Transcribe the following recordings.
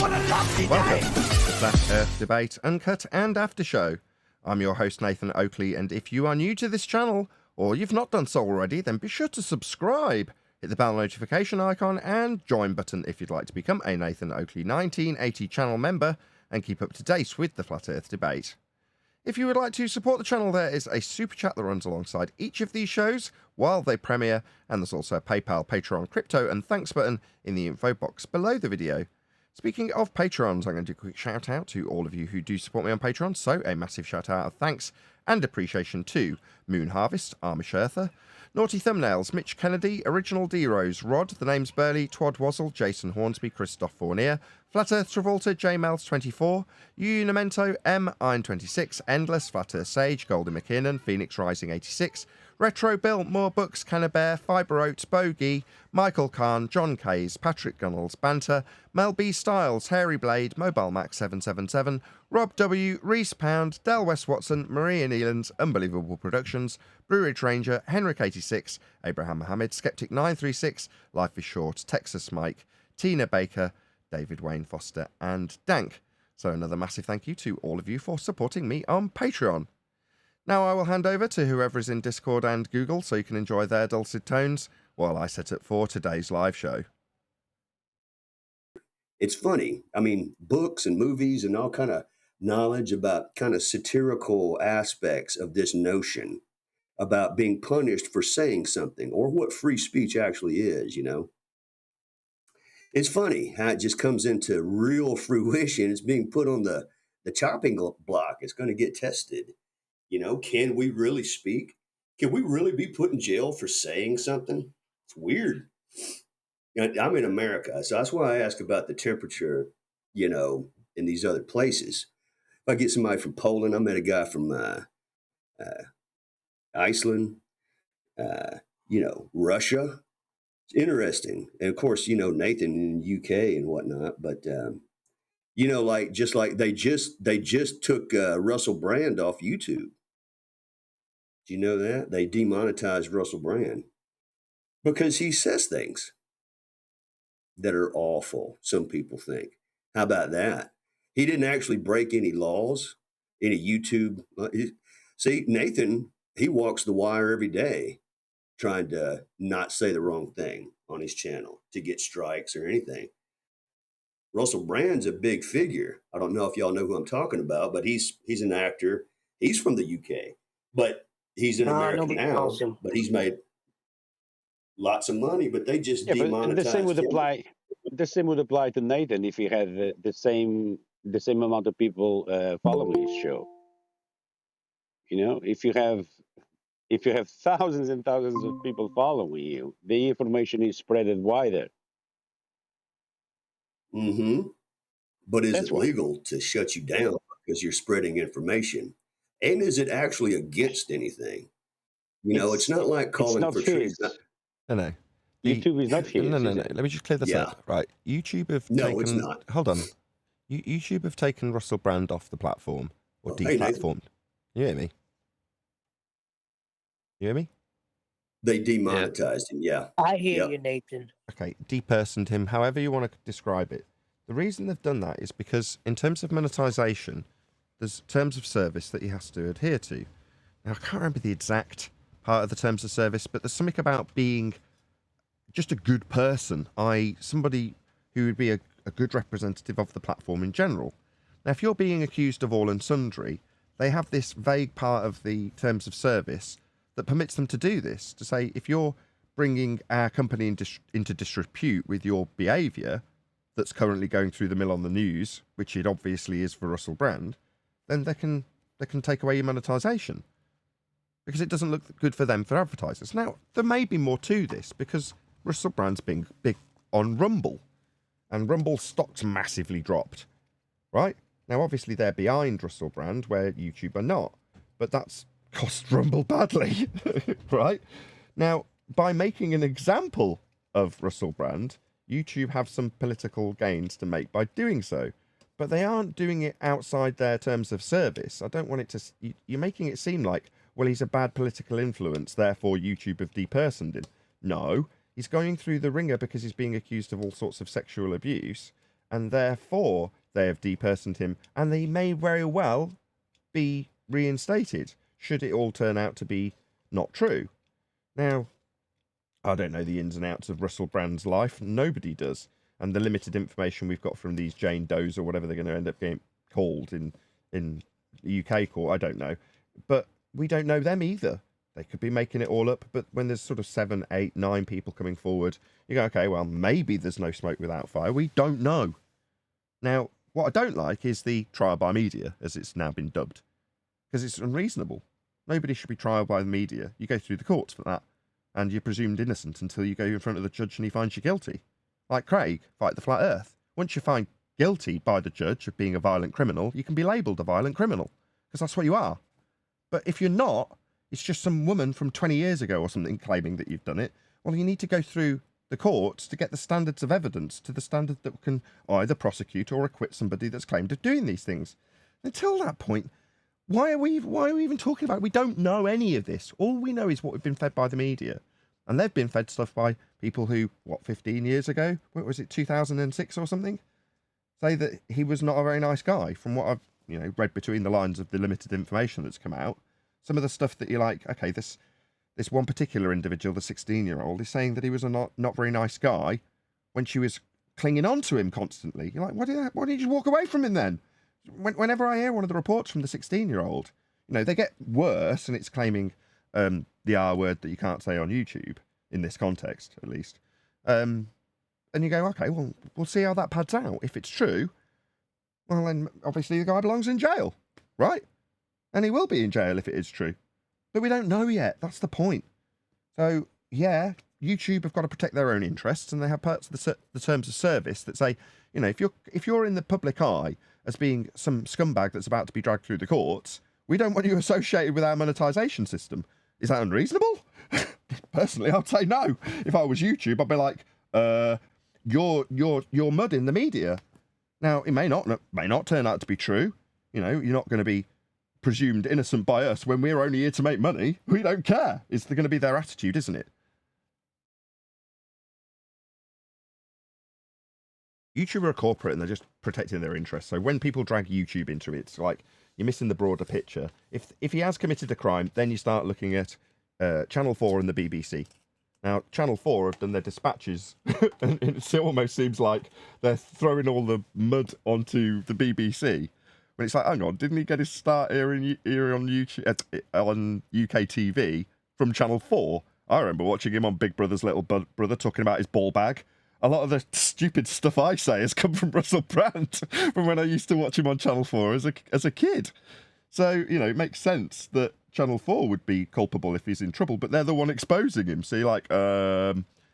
Welcome to the Flat Earth Debate Uncut and After Show. I'm your host Nathan Oakley, and if you are new to this channel, or you've not done so already, then be sure to subscribe, hit the bell notification icon and join button if you'd like to become a Nathan Oakley 1980 channel member and keep up to date with the Flat Earth Debate. If you would like to support the channel, there is a super chat that runs alongside each of these shows while they premiere, and there's also a PayPal, Patreon, crypto and thanks button in the info box below the video. Speaking of Patrons, I'm going to do a quick shout out to all of you who do support me on Patreon, so a massive shout out of thanks and appreciation to Moon Harvest, Amish Earther, Naughty Thumbnails, Mitch Kennedy, Original D-Rose, Rod, The Name's Burley, Twad Wazzle, Jason Hornsby, Christoph Fournier, Flat Earth Travolta, JMels24, Unimento, M, Iron26, Endless, Flat Earth Sage, Golden McKinnon, Phoenix Rising 86, Retro Bill, More Books, Cannabear, Fiber Oats, Bogey, Michael Kahn, John Kays, Patrick Gunnels, Banter, Mel B. Styles, Hairy Blade, Mobile Max 777, Rob W, Reese Pound, Del West Watson, Maria Nealands, Unbelievable Productions, Brewery Ranger, Henrik 86, Abraham Mohammed, Skeptic 936, Life is Short, Texas Mike, Tina Baker, David Wayne Foster, and Dank. So another massive thank you to all of you for supporting me on Patreon. Now I will hand over to whoever is in Discord and Google so you can enjoy their dulcet tones while I set up for today's live show. It's funny. I mean, books and movies and all kind of knowledge about kind of satirical aspects of this notion about being punished for saying something or what free speech actually is, you know. It's funny how it just comes into real fruition. It's being put on the chopping block. It's going to get tested. You know, can we really speak? Can we really be put in jail for saying something? It's weird. You know, I'm in America, so that's why I ask about the temperature, you know, in these other places. If I get somebody from Poland, I met a guy from Iceland, you know, Russia. It's interesting. And of course, you know, Nathan in the UK and whatnot, but you know, like just like they just took Russell Brand off YouTube. Do you know that? They demonetized Russell Brand because he says things that are awful, some people think. How about that? He didn't actually break any laws, any YouTube. See, Nathan, he walks the wire every day trying to not say the wrong thing on his channel to get strikes or anything. Russell Brand's a big figure. I don't know if y'all know who I'm talking about, but he's an actor. He's from the UK, but he's in America now. But he's made lots of money. But they just demonetized the same would him. apply. The same would apply to Nathan if he had the same amount of people following his show. You know, if you have thousands and thousands of people following you, the information is spreaded wider. Mm-hmm. But is it legal to shut you down because you're spreading information? And is it actually against anything? You know, it's not like calling for treason. No. YouTube is not his. No. Let me just clear this up. Right. YouTube have taken... it's not. Hold on. YouTube have taken Russell Brand off the platform. Or deplatformed. You hear me? You hear me? They demonetized him, yeah. I hear you, Nathan. Okay, depersoned him, however you want to describe it. The reason they've done that is because in terms of monetization, there's terms of service that he has to adhere to. Now, I can't remember the exact part of the terms of service, but there's something about being just a good person, i.e. somebody who would be a good representative of the platform in general. Now, if you're being accused of all and sundry, they have this vague part of the terms of service that permits them to do this, to say, if you're bringing our company into disrepute with your behaviour that's currently going through the mill on the news, which it obviously is for Russell Brand, then they can take away your monetization because it doesn't look good for them for advertisers. Now, there may be more to this because Russell Brand's being big on Rumble, and Rumble's stocks massively dropped, right? Now, obviously, they're behind Russell Brand where YouTube are not, but that's cost Rumble badly, right? Now, by making an example of Russell Brand, YouTube have some political gains to make by doing so, but they aren't doing it outside their terms of service. I don't want it to... You're making it seem like, well, he's a bad political influence, therefore YouTube have depersoned him. No, he's going through the ringer because he's being accused of all sorts of sexual abuse, and therefore they have depersoned him, and they may very well be reinstated should it all turn out to be not true. Now, I don't know the ins and outs of Russell Brand's life. Nobody does. And the limited information we've got from these Jane Does or whatever they're going to end up being called in the UK court, I don't know. But we don't know them either. They could be making it all up. But when there's sort of 7, 8, 9 people coming forward, you go, okay, well, maybe there's no smoke without fire. We don't know. Now, what I don't like is the trial by media, as it's now been dubbed, because it's unreasonable. Nobody should be trial by the media. You go through the courts for that, and you're presumed innocent until you go in front of the judge and he finds you guilty. Like Craig, Fight the Flat Earth. Once you're found guilty by the judge of being a violent criminal, you can be labelled a violent criminal, because that's what you are. But if you're not, it's just some woman from 20 years ago or something claiming that you've done it. Well, you need to go through the courts to get the standards of evidence to the standard that can either prosecute or acquit somebody that's claimed of doing these things. Until that point, why are we even talking about it? We don't know any of this. All we know is what we've been fed by the media. And they've been fed stuff by people who, 15 years ago? What was it, 2006 or something? Say that he was not a very nice guy. From what I've read between the lines of the limited information that's come out, some of the stuff that you're like, okay, this one particular individual, the 16-year-old, is saying that he was a not very nice guy when she was clinging on to him constantly. You're like, why didn't you just walk away from him then? Whenever I hear one of the reports from the 16-year-old, they get worse, and it's claiming the R word that you can't say on YouTube, in this context, at least. And you go, okay, well, we'll see how that pads out. If it's true, well, then obviously the guy belongs in jail, right? And he will be in jail if it is true. But we don't know yet. That's the point. So, yeah, YouTube have got to protect their own interests, and they have parts of the terms of service that say, if you're in the public eye as being some scumbag that's about to be dragged through the courts, we don't want you associated with our monetization system. Is that unreasonable? Personally, I'd say no. If I was YouTube, I'd be like, you're mudding the media. Now, it may not turn out to be true. You're not going to be presumed innocent by us when we're only here to make money. We don't care. It's going to be their attitude, isn't it? YouTube are a corporate and they're just protecting their interests. So when people drag YouTube into it, it's like you're missing the broader picture. If he has committed a crime, then you start looking at Channel 4 and the BBC. Now, Channel 4 have done their dispatches, and it almost seems like they're throwing all the mud onto the BBC. When it's like, hang on, didn't he get his start here on YouTube, on UK TV from Channel 4? I remember watching him on Big Brother's Little Brother talking about his ball bag. A lot of the stupid stuff I say has come from Russell Brand from when I used to watch him on Channel 4 as a kid. So, it makes sense that Channel 4 would be culpable if he's in trouble, but they're the one exposing him. So you're like,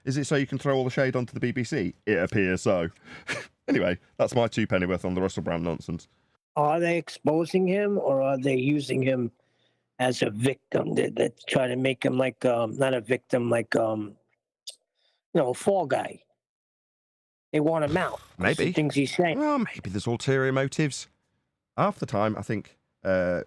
is it so you can throw all the shade onto the BBC? It appears so. Anyway, that's my 2 pennyworth on the Russell Brand nonsense. Are they exposing him, or are they using him as a victim? They're trying to make him like, not a victim, like, a fall guy. They want him out. Maybe. The things he's saying. Well, maybe there's ulterior motives. Half the time, I think,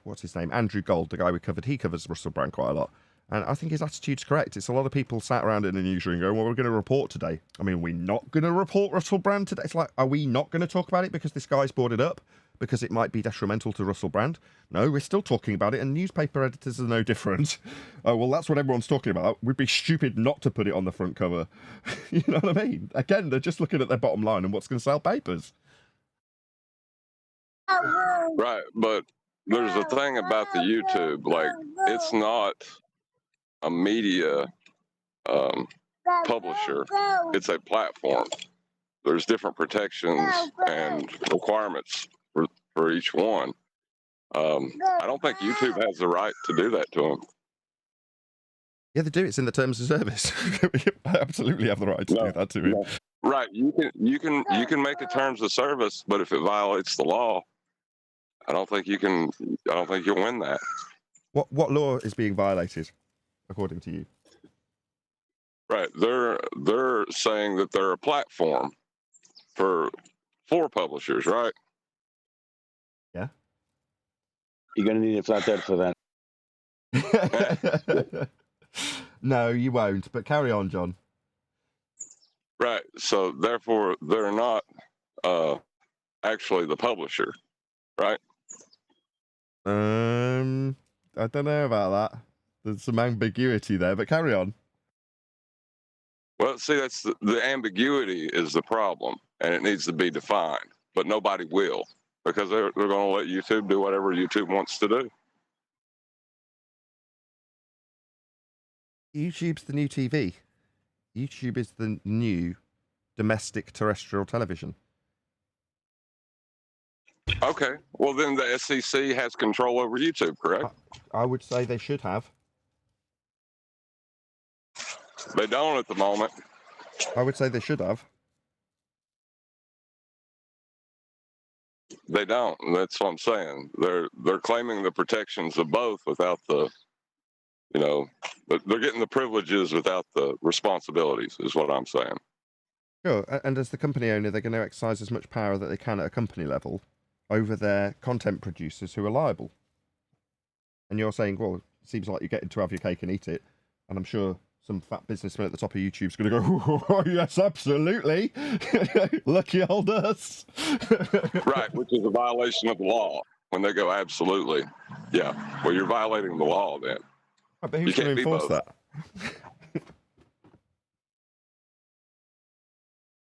what's his name? Andrew Gold, the guy we covered, he covers Russell Brand quite a lot. And I think his attitude's correct. It's a lot of people sat around in the newsroom going, well, we're going to report today. I mean, we're not going to report Russell Brand today. It's like, are we not going to talk about it because this guy's brought it up? Because it might be detrimental to Russell Brand? No, we're still talking about it, and newspaper editors are no different. Oh, well, that's what everyone's talking about. We'd be stupid not to put it on the front cover. You know what I mean? Again, they're just looking at their bottom line and what's going to sell papers. Right, but there's a thing about the YouTube, like, it's not a media publisher, it's a platform. There's different protections and requirements for each one. I don't think YouTube has the right to do that to them. Yeah, they do. It's in the terms of service. I absolutely have the right to do that to him. Right, you can make a terms of service, but if it violates the law, I don't think you'll win that. What law is being violated, according to you? Right, they're saying that they're a platform for publishers, right? Yeah. You're going to need a flat earth for that. No, you won't, but carry on, John. Right, so therefore they're not actually the publisher, right? I don't know about that. There's some ambiguity there, but carry on. Well, see, that's the ambiguity is the problem, and it needs to be defined. But nobody will, because they're going to let YouTube do whatever YouTube wants to do. YouTube's the new TV. YouTube is the new domestic terrestrial television. Okay, well then the SEC has control over YouTube, correct? I would say they should have. They don't at the moment. I would say they should have. They don't. And that's what I'm saying. They're claiming the protections of both without the, they're getting the privileges without the responsibilities, is what I'm saying. Sure, and as the company owner, they're going to exercise as much power that they can at a company level over their content producers who are liable. And you're saying, well, it seems like you're getting to have your cake and eat it. And I'm sure some fat businessman at the top of YouTube's going to go, oh, yes, absolutely. Lucky old us. Right, which is a violation of the law. When they go, absolutely. Yeah, well, you're violating the law then. Right, but who's going to enforce that?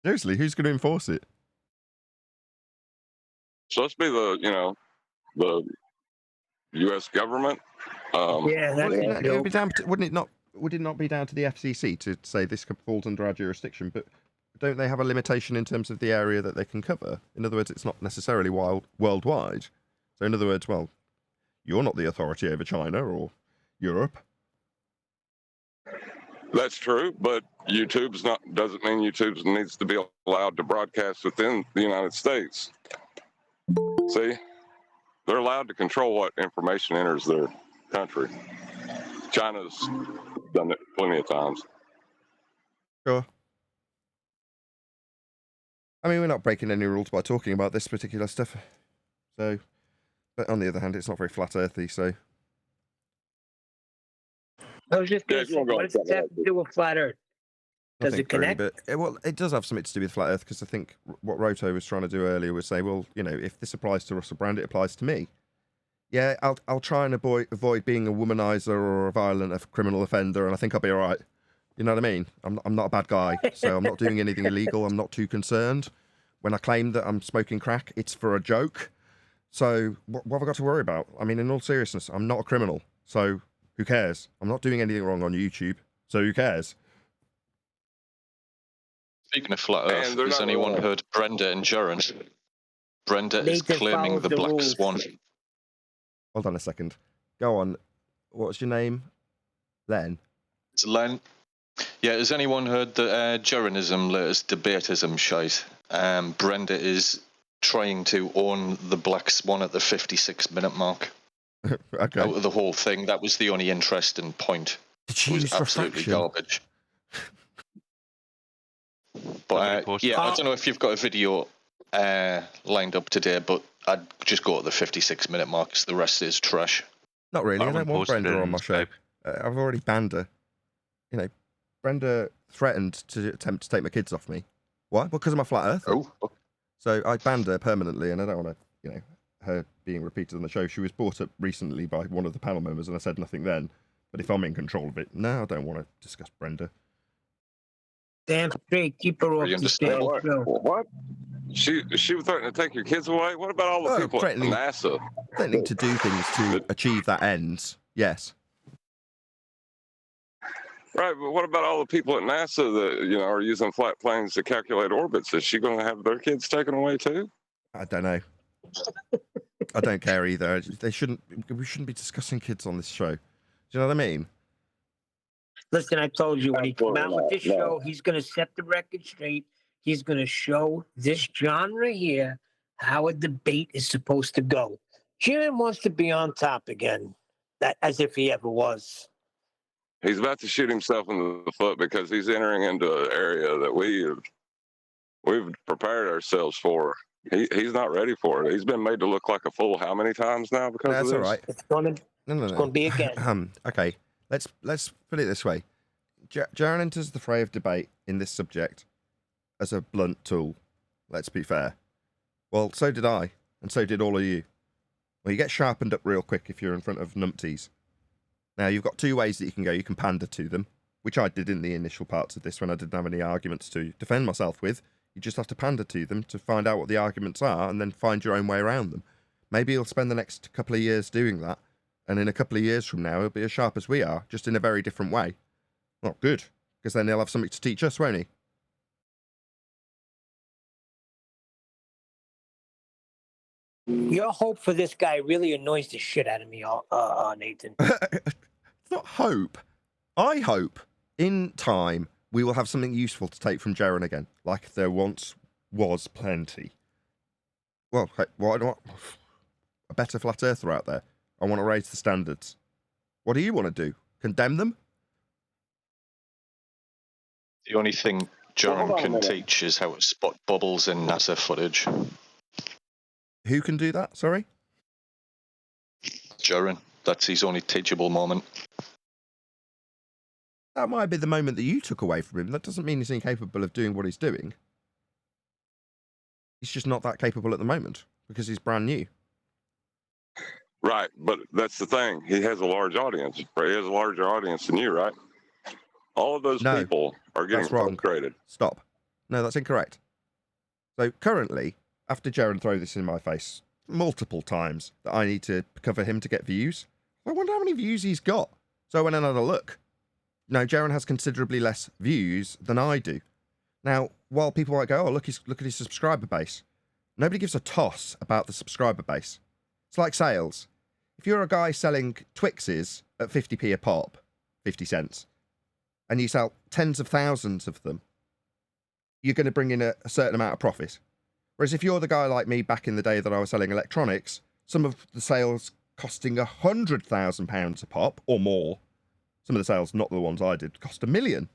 Seriously, who's going to enforce it? So let's be the U.S. government. Yeah, that's it would be down to, wouldn't it not? Would it not be down to the FCC to say this falls under our jurisdiction? But don't they have a limitation in terms of the area that they can cover? In other words, it's not necessarily worldwide. So in other words, well, you're not the authority over China or Europe. That's true, but doesn't mean YouTube needs to be allowed to broadcast within the United States. See, they're allowed to control what information enters their country. China's done it plenty of times. Sure. I mean, we're not breaking any rules by talking about this particular stuff. So, but on the other hand, it's not very flat earthy, so. I was just going to say, what does it have to do with flat Earth? Does it connect? Really, but it does have something to do with flat Earth, because I think what Roto was trying to do earlier was say, well, if this applies to Russell Brand, it applies to me. Yeah, I'll try and avoid being a womanizer or a violent criminal offender, and I think I'll be all right. You know what I mean? I'm not a bad guy, so I'm not doing anything illegal. I'm not too concerned. When I claim that I'm smoking crack, it's for a joke. So what have I got to worry about? I mean, in all seriousness, I'm not a criminal, so who cares? I'm not doing anything wrong on YouTube, so who cares? Speaking of flat Earth, has anyone heard Brenda and Jaren? Brenda is claiming the black swan. Hold on a second. Go on. What's your name? Len? It's Len. Yeah, has anyone heard the Jeranism, latest debatism shite? Brenda is trying to own the black swan at the 56-minute mark. Okay. Out of the whole thing, that was the only interesting point. Did she use absolutely refraction? Garbage. But yeah, I don't know if you've got a video lined up today, but I'd just go to the 56-minute mark because the rest is trash. Not really. I don't want Brenda on my show. I've already banned her. Brenda threatened to attempt to take my kids off me. Why? Because of my flat Earth. Oh. So I banned her permanently, and I don't want to, her being repeated on the show. She was brought up recently by one of the panel members, and I said nothing then. But if I'm in control of it, no, I don't want to discuss Brenda. Damn straight, keep her off the stage. What? She was threatening to take your kids away? What about all the people at NASA? Threatening to do things to achieve that end, yes. Right, but what about all the people at NASA that, are using flat planes to calculate orbits? Is she going to have their kids taken away too? I don't know. I don't care either. We shouldn't be discussing kids on this show. Do you know what I mean? Listen, I told you, when he come out with this show, he's going to set the record straight. He's going to show this genre here how a debate is supposed to go. Jaren wants to be on top again, as if he ever was. He's about to shoot himself in the foot because he's entering into an area that we've prepared ourselves for. He's not ready for it. He's been made to look like a fool how many times now because of this? That's all right. It's going to be again. Okay, let's put it this way. Jaren enters the fray of debate in this subject as a blunt tool. let's be fair. Well, so did I, and so did all of you. Well, you get sharpened up real quick if you're in front of numpties. Now, you've got two ways that you can go. You can pander to them, which I did in the initial parts of this when I didn't have any arguments to defend myself with. You just have to pander to them to find out what the arguments are and then find your own way around them. Maybe you'll spend the next couple of years doing that, and in a couple of years from now, he'll be as sharp as we are, just in a very different way. Well, good, because then he'll have something to teach us, won't he? Your hope for this guy really annoys the shit out of me, Nathan. It's not hope. I hope in time we will have something useful to take from Jaren again, like there once was plenty. Well, hey, why not? A better flat earther out there. I want to raise the standards. What do you want to do? Condemn them? The only thing Hold on Jeran a can minute. teach is how to spot bubbles in NASA footage. Who can do that? Sorry? Jeran, that's his only teachable moment. That might be the moment that you took away from him. That doesn't mean he's incapable of doing what he's doing. He's just not that capable at the moment because he's brand new. Right, but that's the thing. He has a large audience. He has a larger audience than you, right? All of those No, people are getting that's wrong. frustrated. Stop. No, that's incorrect. So currently, after Jaren throw this in my face multiple times that I need to cover him to get views, I wonder how many views he's got. So I went and had a look. No, Jaren has considerably less views than I do. Now, while people might go, oh, look at his subscriber base, nobody gives a toss about the subscriber base. It's like sales. If you're a guy selling Twixes at 50p a pop, 50 cents, and you sell tens of thousands of them, you're going to bring in a certain amount of profit. Whereas if you're the guy like me back in the day that I was selling electronics, some of the sales costing £100,000 a pop or more, some of the sales, not the ones I did, cost $1 million.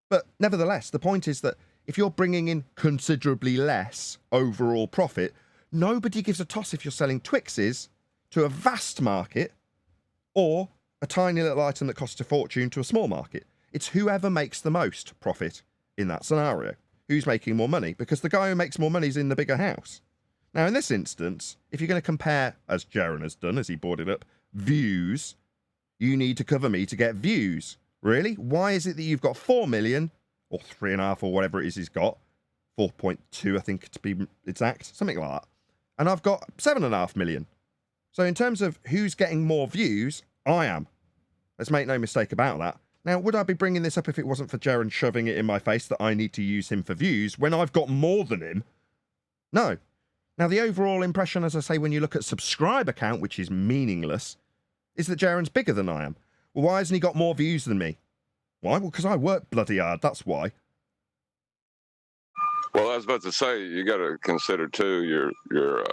But nevertheless, the point is that if you're bringing in considerably less overall profit, nobody gives a toss if you're selling Twixes to a vast market or a tiny little item that costs a fortune to a small market. It's whoever makes the most profit in that scenario. Who's making more money? Because the guy who makes more money is in the bigger house. Now, in this instance, if you're going to compare, as Jaren has done, as he brought it up, views, you need to cover me to get views. Really? Why is it that you've got 4 million, or 3.5, or whatever it is he's got, 4.2, I think, to be exact, something like that, and I've got 7.5 million. So in terms of who's getting more views, I am. Let's make no mistake about that. Now, would I be bringing this up if it wasn't for Jaren shoving it in my face that I need to use him for views when I've got more than him? No. Now, the overall impression, as I say, when you look at subscriber count, which is meaningless, is that Jaren's bigger than I am. Well, why hasn't he got more views than me? Why? Well, because I work bloody hard, that's why. Well, I was about to say, you got to consider, too, your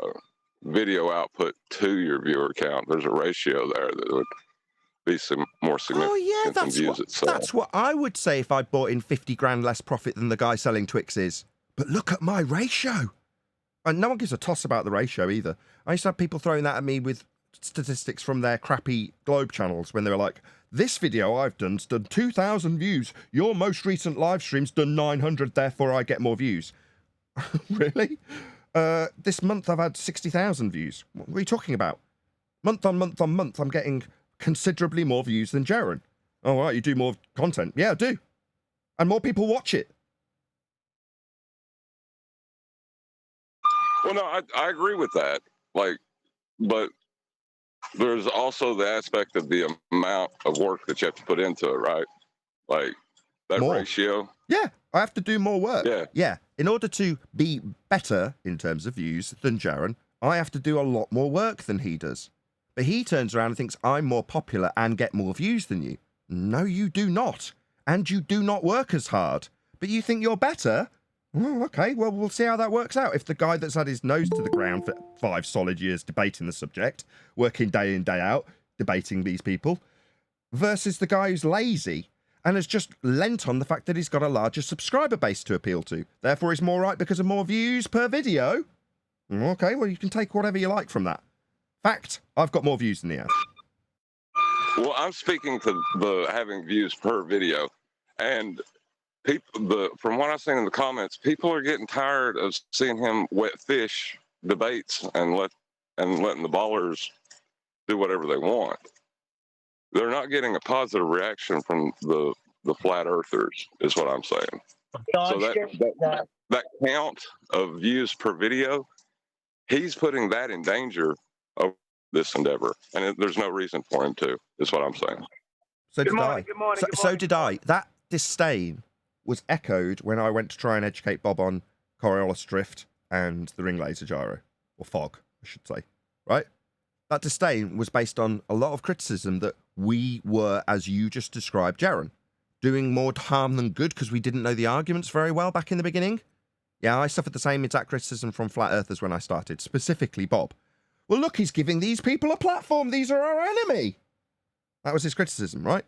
video output to your viewer count. There's a ratio there that would be some more significant Oh, yeah, than views itself. that's what I would say if I bought in 50 grand less profit than the guy selling Twixes. But look at my ratio. And no one gives a toss about the ratio either. I used to have people throwing that at me with statistics from their crappy Globe channels when they were like, this video I've done's done 2,000 views. Your most recent live stream's done 900, therefore I get more views. Really? This month I've had 60,000 views. What are you talking about? Month on month on month, I'm getting considerably more views than Jaren. Oh, right, you do more content. Yeah, I do. And more people watch it. Well, no, I agree with that. Like, but there's also the aspect of the amount of work that you have to put into it, right? Like that More. ratio. Yeah, I have to do more work. Yeah. In order to be better in terms of views than Jaren, I have to do a lot more work than he does. But he turns around and thinks I'm more popular and get more views than you. No, you do not. And you do not work as hard. But you think you're better? Well, okay, well, we'll see how that works out. If the guy that's had his nose to the ground for 5 solid years debating the subject, working day in, day out, debating these people, versus the guy who's lazy and has just lent on the fact that he's got a larger subscriber base to appeal to. Therefore, he's more right because of more views per video. Okay, well, you can take whatever you like from that. Fact, I've got more views than he has. Well, I'm speaking to the having views per video, and from what I've seen in the comments, people are getting tired of seeing him wet fish debates and letting the ballers do whatever they want. They're not getting a positive reaction from the flat earthers, is what I'm saying. So that count of views per video, he's putting that in danger of this endeavor, and there's no reason for him to, is what I'm saying. So Good did morning, I. good morning, So, good so morning, did good I. morning. That disdain was echoed when I went to try and educate Bob on Coriolis drift and the ring laser gyro, or fog, I should say, right? That disdain was based on a lot of criticism that we were, as you just described, Jaren, doing more harm than good because we didn't know the arguments very well back in the beginning. Yeah, I suffered the same exact criticism from flat earthers when I started, specifically Bob. Well, look, he's giving these people a platform. These are our enemy. That was his criticism, right?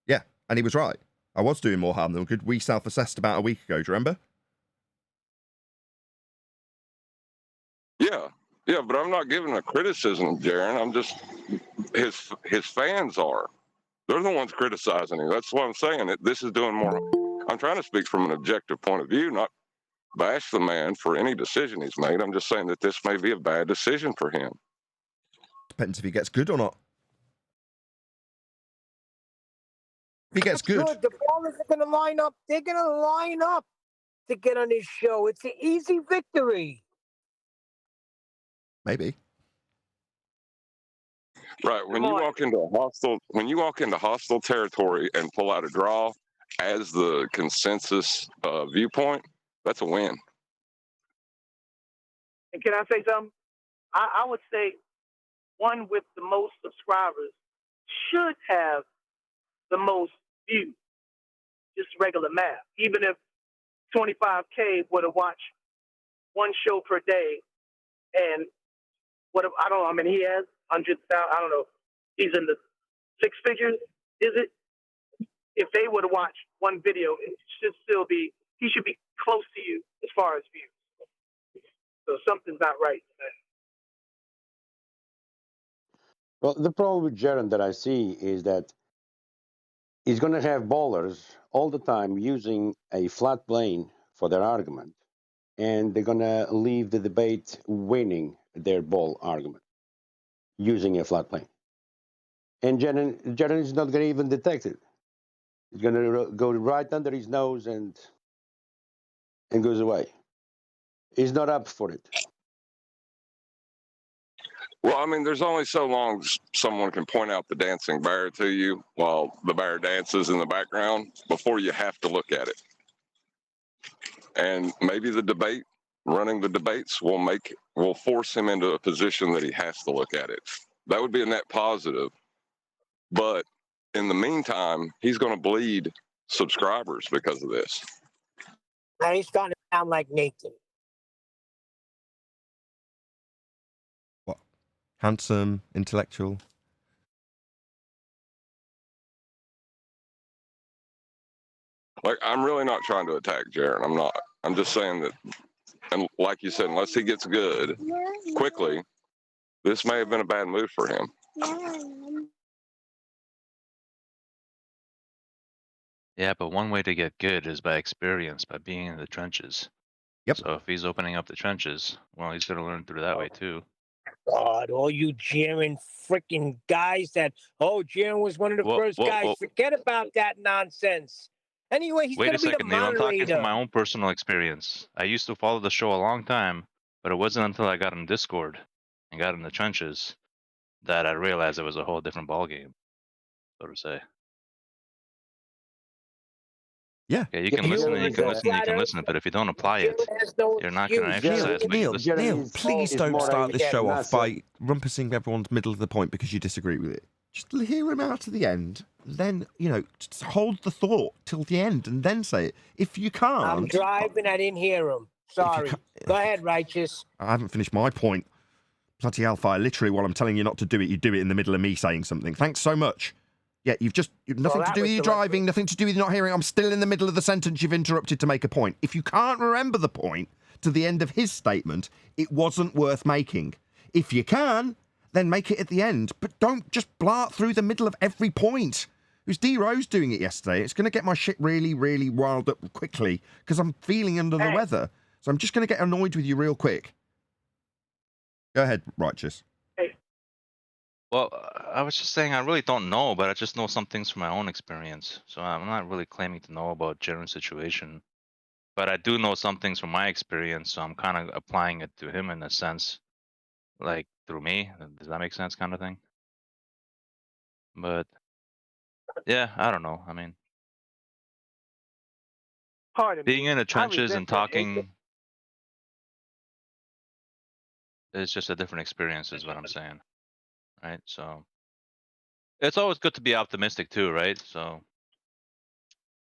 Yeah, and he was right. I was doing more harm than good. We self-assessed about a week ago, do you remember? Yeah, but I'm not giving a criticism, Jaren. I'm just his fans are. They're the ones criticizing him. That's what I'm saying. This is doing more. I'm trying to speak from an objective point of view, not bash the man for any decision he's made. I'm just saying that this may be a bad decision for him. Depends if he gets good or not. If he gets good. The ballers are going to line up. They're going to line up to get on this show. It's an easy victory. Maybe. Right. When you walk into hostile territory and pull out a draw as the consensus viewpoint, that's a win. And can I say something? I would say one with the most subscribers should have the most views. Just regular math. Even if 25K would have watched one show per day, and I don't know how many he has, 100,000. I don't know. He's in the six figures. Is it? If they would have watched one video, it should still be. He should be close to you as far as views. So something's not right. Well, the problem with Jaren that I see is that he's going to have ballers all the time using a flat plane for their argument, and they're going to leave the debate winning their ball argument using a flat plane. And Jaren is not going to even detect it. He's going to go right under his nose and goes away. He's not up for it. Well, I mean, there's only so long someone can point out the dancing bear to you while the bear dances in the background before you have to look at it. And maybe running the debates will force him into a position that he has to look at it. That would be a net positive. But in the meantime, he's going to bleed subscribers because of this. Now he's starting to sound like Nathan. What? Handsome, intellectual. Like, I'm really not trying to attack Jaren. I'm not. I'm just saying that, and like you said, unless he gets good quickly, this may have been a bad move for him. Yeah, but one way to get good is by experience, by being in the trenches. Yep. So if he's opening up the trenches, well, he's going to learn through that way too. God, all you Jaren freaking guys Jaren was one of the first guys. Whoa. Forget about that nonsense. Anyway, he's going to be the Wait a second, Neil. I'm moderator. talking from my own personal experience. I used to follow the show a long time, but it wasn't until I got in Discord and got in the trenches that I realized it was a whole different ballgame, so to say. Yeah. Yeah, you can listen, but if you don't apply it, you're not going to exercise what you listen to. Neil, please don't start this show off by rumpusing everyone's middle of the point because you disagree with it. Just hear him out to the end, then, just hold the thought till the end and then say it. If you can't... I'm driving, I didn't hear him. Sorry. Go ahead, Righteous. I haven't finished my point. Bloody hellfire, literally while I'm telling you not to do it, you do it in the middle of me saying something. Thanks so much. Yeah, you've nothing to do with your driving, nothing to do with you not hearing. I'm still in the middle of the sentence you've interrupted to make a point. If you can't remember the point to the end of his statement, it wasn't worth making. If you can, then make it at the end. But don't just blart through the middle of every point. It was D Rose doing it yesterday. It's going to get my shit really, really riled up quickly because I'm feeling under the weather. So I'm just going to get annoyed with you real quick. Go ahead, Righteous. Well, I was just saying I really don't know, but I just know some things from my own experience. So I'm not really claiming to know about Jeran's situation. But I do know some things from my experience, so I'm kind of applying it to him in a sense, like through me. Does that make sense, kind of thing? But yeah, I don't know. I mean, Pardon being me. in the I trenches and resent that hatred. talking is just a different experience, is what I'm saying, right? So it's always good to be optimistic too, right? So,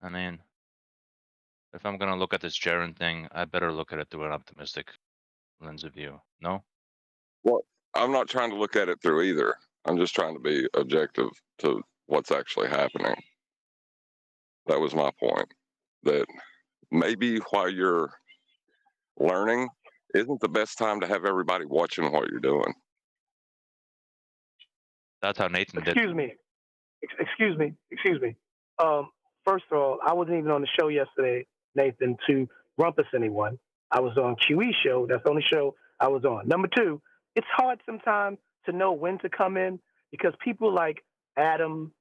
I mean, if I'm gonna look at this Jaren thing, I better look at it through an optimistic lens of view. No? Well, I'm not trying to look at it through either. I'm just trying to be objective to what's actually happening. That was my point. That maybe while you're learning isn't the best time to have everybody watching what you're doing. That's how Nathan did. Excuse me. Excuse me. First of all, I wasn't even on the show yesterday, Nathan, to rumpus anyone. I was on QE show. That's the only show I was on. Number two, it's hard sometimes to know when to come in because people like Adam,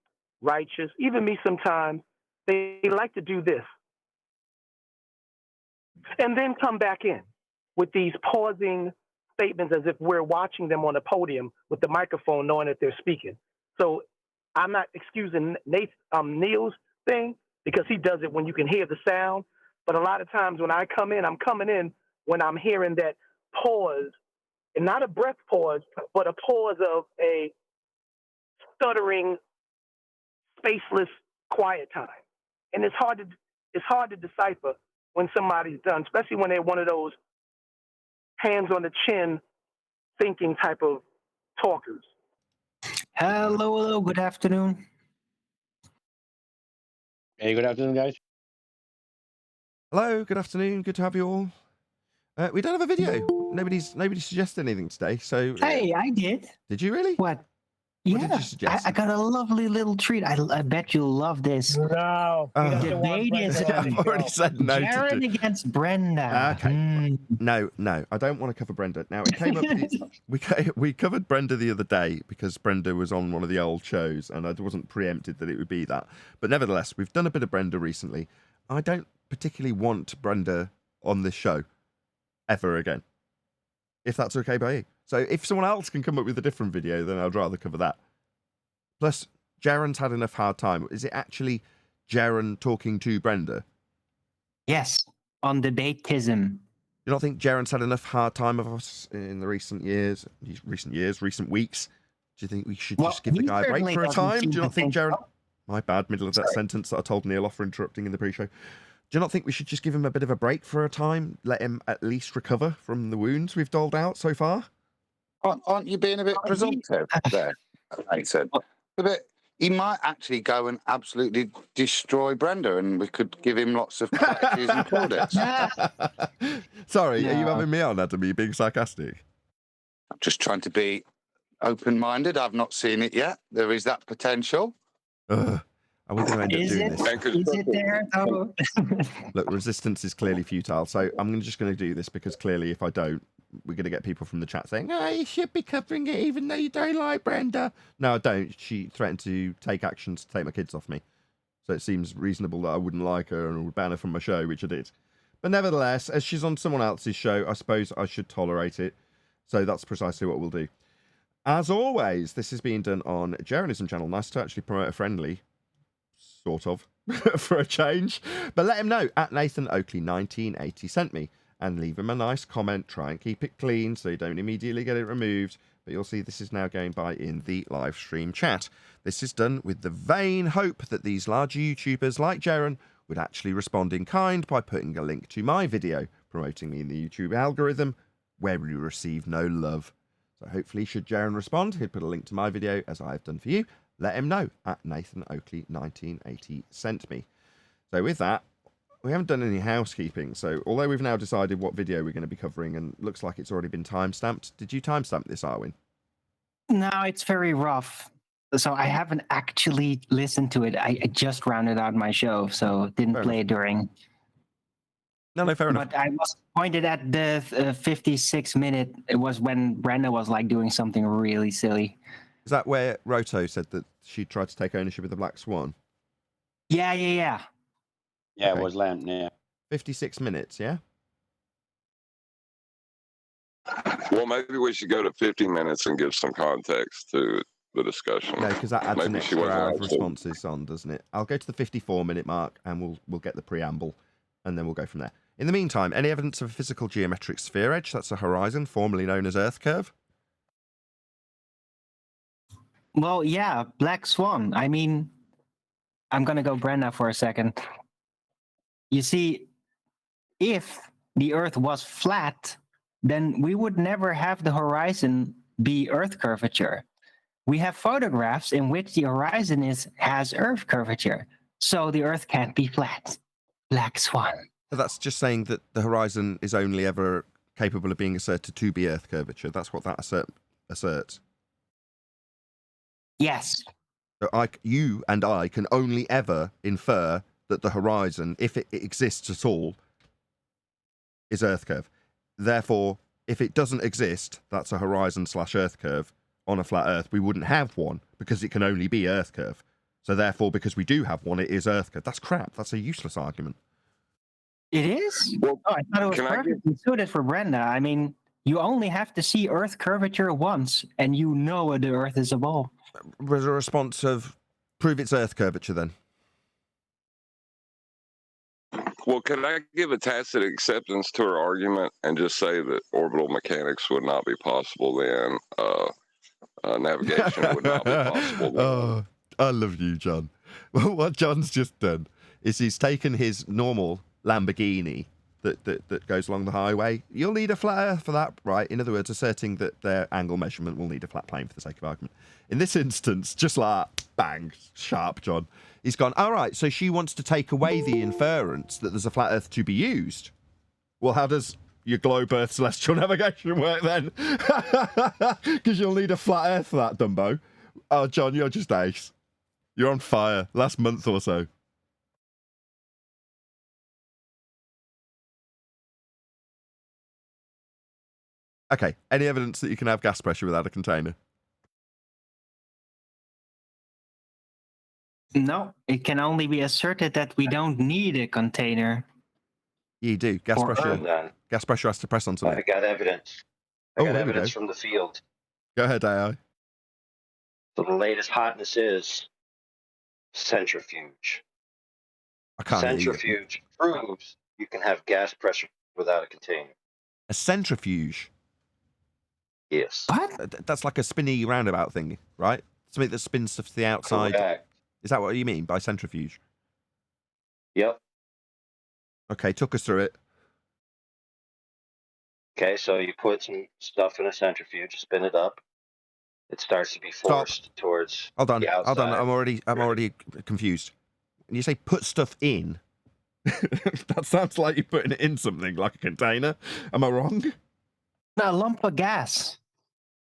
Righteous, even me sometimes, they like to do this and then come back in with these pausing statements as if we're watching them on a podium with the microphone knowing that they're speaking. So I'm not excusing Neil's thing because he does it when you can hear the sound. But a lot of times when I come in, I'm coming in when I'm hearing that pause, and not a breath pause, but a pause of a stuttering, spaceless, quiet time. And it's hard to decipher when somebody's done, especially when they're one of those hands on the chin thinking type of talkers. Hello, good afternoon. Hey, good afternoon, guys. Hello, good afternoon. Good to have you all. We don't have a video. Nobody suggested anything today. So Hey, I did. did you really? What? What Yeah, did you suggest? I got a lovely little treat. I bet you'll love this. No. Oh. He doesn't want Debate Brenda is on the I've already show. said no to Jaren do. against Brenda. Okay. No, I don't want to cover Brenda. Now, it came up, we covered Brenda the other day because Brenda was on one of the old shows and I wasn't preempted that it would be that. But nevertheless, we've done a bit of Brenda recently. I don't particularly want Brenda on this show ever again, if that's okay by you. So if someone else can come up with a different video, then I'd rather cover that. Plus, Jaren's had enough hard time. Is it actually Jaren talking to Brenda? Yes, on Debatism. You don't think Jaren's had enough hard time of us in the recent weeks? Do you think we should just give the guy a break for a time? Do you not think Jaren... My bad, middle of that sentence that I told Neil off for interrupting in the pre-show. Do you not think we should just give him a bit of a break for a time? Let him at least recover from the wounds we've doled out so far? Aren't you being a bit presumptive there, Nathan? A bit. He might actually go and absolutely destroy Brenda, and we could give him lots of statues and plaudits. Sorry, are you having me on, Adam? Are you being sarcastic? I'm just trying to be open-minded. I've not seen it yet. There is that potential. Are we going to end up doing this? Is it there? Oh. Look, resistance is clearly futile, so I'm just going to do this because clearly if I don't, we're going to get people from the chat saying, oh, you should be covering it even though you don't like Brenda. No, I don't. She threatened to take actions to take my kids off me. So it seems reasonable that I wouldn't like her and would ban her from my show, which I did. But nevertheless, as she's on someone else's show, I suppose I should tolerate it. So that's precisely what we'll do. As always, this is being done on Jeranism channel. Nice to actually promote a friendly, sort of, for a change. But let him know, at Nathan Oakley 1980 sent me. And leave him a nice comment. Try and keep it clean so you don't immediately get it removed. But you'll see this is now going by in the live stream chat. This is done with the vain hope that these larger YouTubers like Jeran would actually respond in kind by putting a link to my video, promoting me in the YouTube algorithm, where we receive no love. So hopefully, should Jeran respond, he'd put a link to my video, as I have done for you. Let him know, at Nathan Oakley 1980 sent me. So with that, we haven't done any housekeeping, so although we've now decided what video we're going to be covering, and looks like it's already been timestamped, did you timestamp this, Arwin? No, it's very rough. So I haven't actually listened to it. I just rounded out my show, so didn't Fair play it during. No, fair enough. But I was pointed at the 56-minute. It was when Brenda was like doing something really silly. Is that where Roto said that she tried to take ownership of the Black Swan? Yeah. Yeah, Okay. it was Lamb. Yeah. 56 minutes, yeah? Well, maybe we should go to 50 minutes and give some context to the discussion. No, because that adds an Maybe she extra wasn't hour of allowed to. responses on, doesn't it? I'll go to the 54-minute mark and we'll get the preamble and then we'll go from there. In the meantime, any evidence of a physical geometric sphere edge? That's a horizon, formerly known as Earth curve. Well, yeah, Black Swan. I mean, I'm gonna go Brenda for a second. You see, if the Earth was flat, then we would never have the horizon be Earth curvature. We have photographs in which the horizon has Earth curvature, so the Earth can't be flat. Black Swan. So that's just saying that the horizon is only ever capable of being asserted to be Earth curvature. That's what that asserts. Yes. So you and I can only ever infer that the horizon, if it exists at all, is Earth curve. Therefore, if it doesn't exist, that's a horizon/Earth curve on a flat Earth. We wouldn't have one because it can only be Earth curve. So therefore, because we do have one, it is Earth curve. That's crap. That's a useless argument. It is? Well, Oh, I thought it was can I perfectly suited for Brenda. I mean, you only have to see Earth curvature once, and you know the Earth is a ball. Was a response of prove it's Earth curvature then? Well, can I give a tacit acceptance to her argument and just say that orbital mechanics would not be possible then? Navigation would not be possible then. Oh, I love you, John. Well, what John's just done is he's taken his normal Lamborghini that goes along the highway. You'll need a flat Earth for that, right? In other words, asserting that their angle measurement will need a flat plane for the sake of argument. In this instance, just like, bang, sharp, John. He's gone, all right, so she wants to take away the inference that there's a flat Earth to be used. Well, how does your globe Earth celestial navigation work then? Because you'll need a flat Earth for that, Dumbo. Oh, John, you're just ace. You're on fire. Last month or so. Okay, any evidence that you can have gas pressure without a container? No, it can only be asserted that we don't need a container. You do. Gas Or pressure. Then Gas pressure has to press on something. I got evidence. I Oh, got here we evidence go. from the field. Go ahead, AI. So the latest hotness is centrifuge. I can't hear you. Centrifuge proves you can have gas pressure without a container. A centrifuge. Yes. What? That's like a spinny roundabout thing, right? Something that spins stuff to the outside. Correct. Is that what you mean by centrifuge? Yep. Okay, talk us through it. Okay, so you put some stuff in a centrifuge, spin it up. It starts to be forced towards Hold on. the outside. Hold on. I'm already confused. When you say put stuff in, that sounds like you're putting it in something, like a container. Am I wrong? A lump of gas.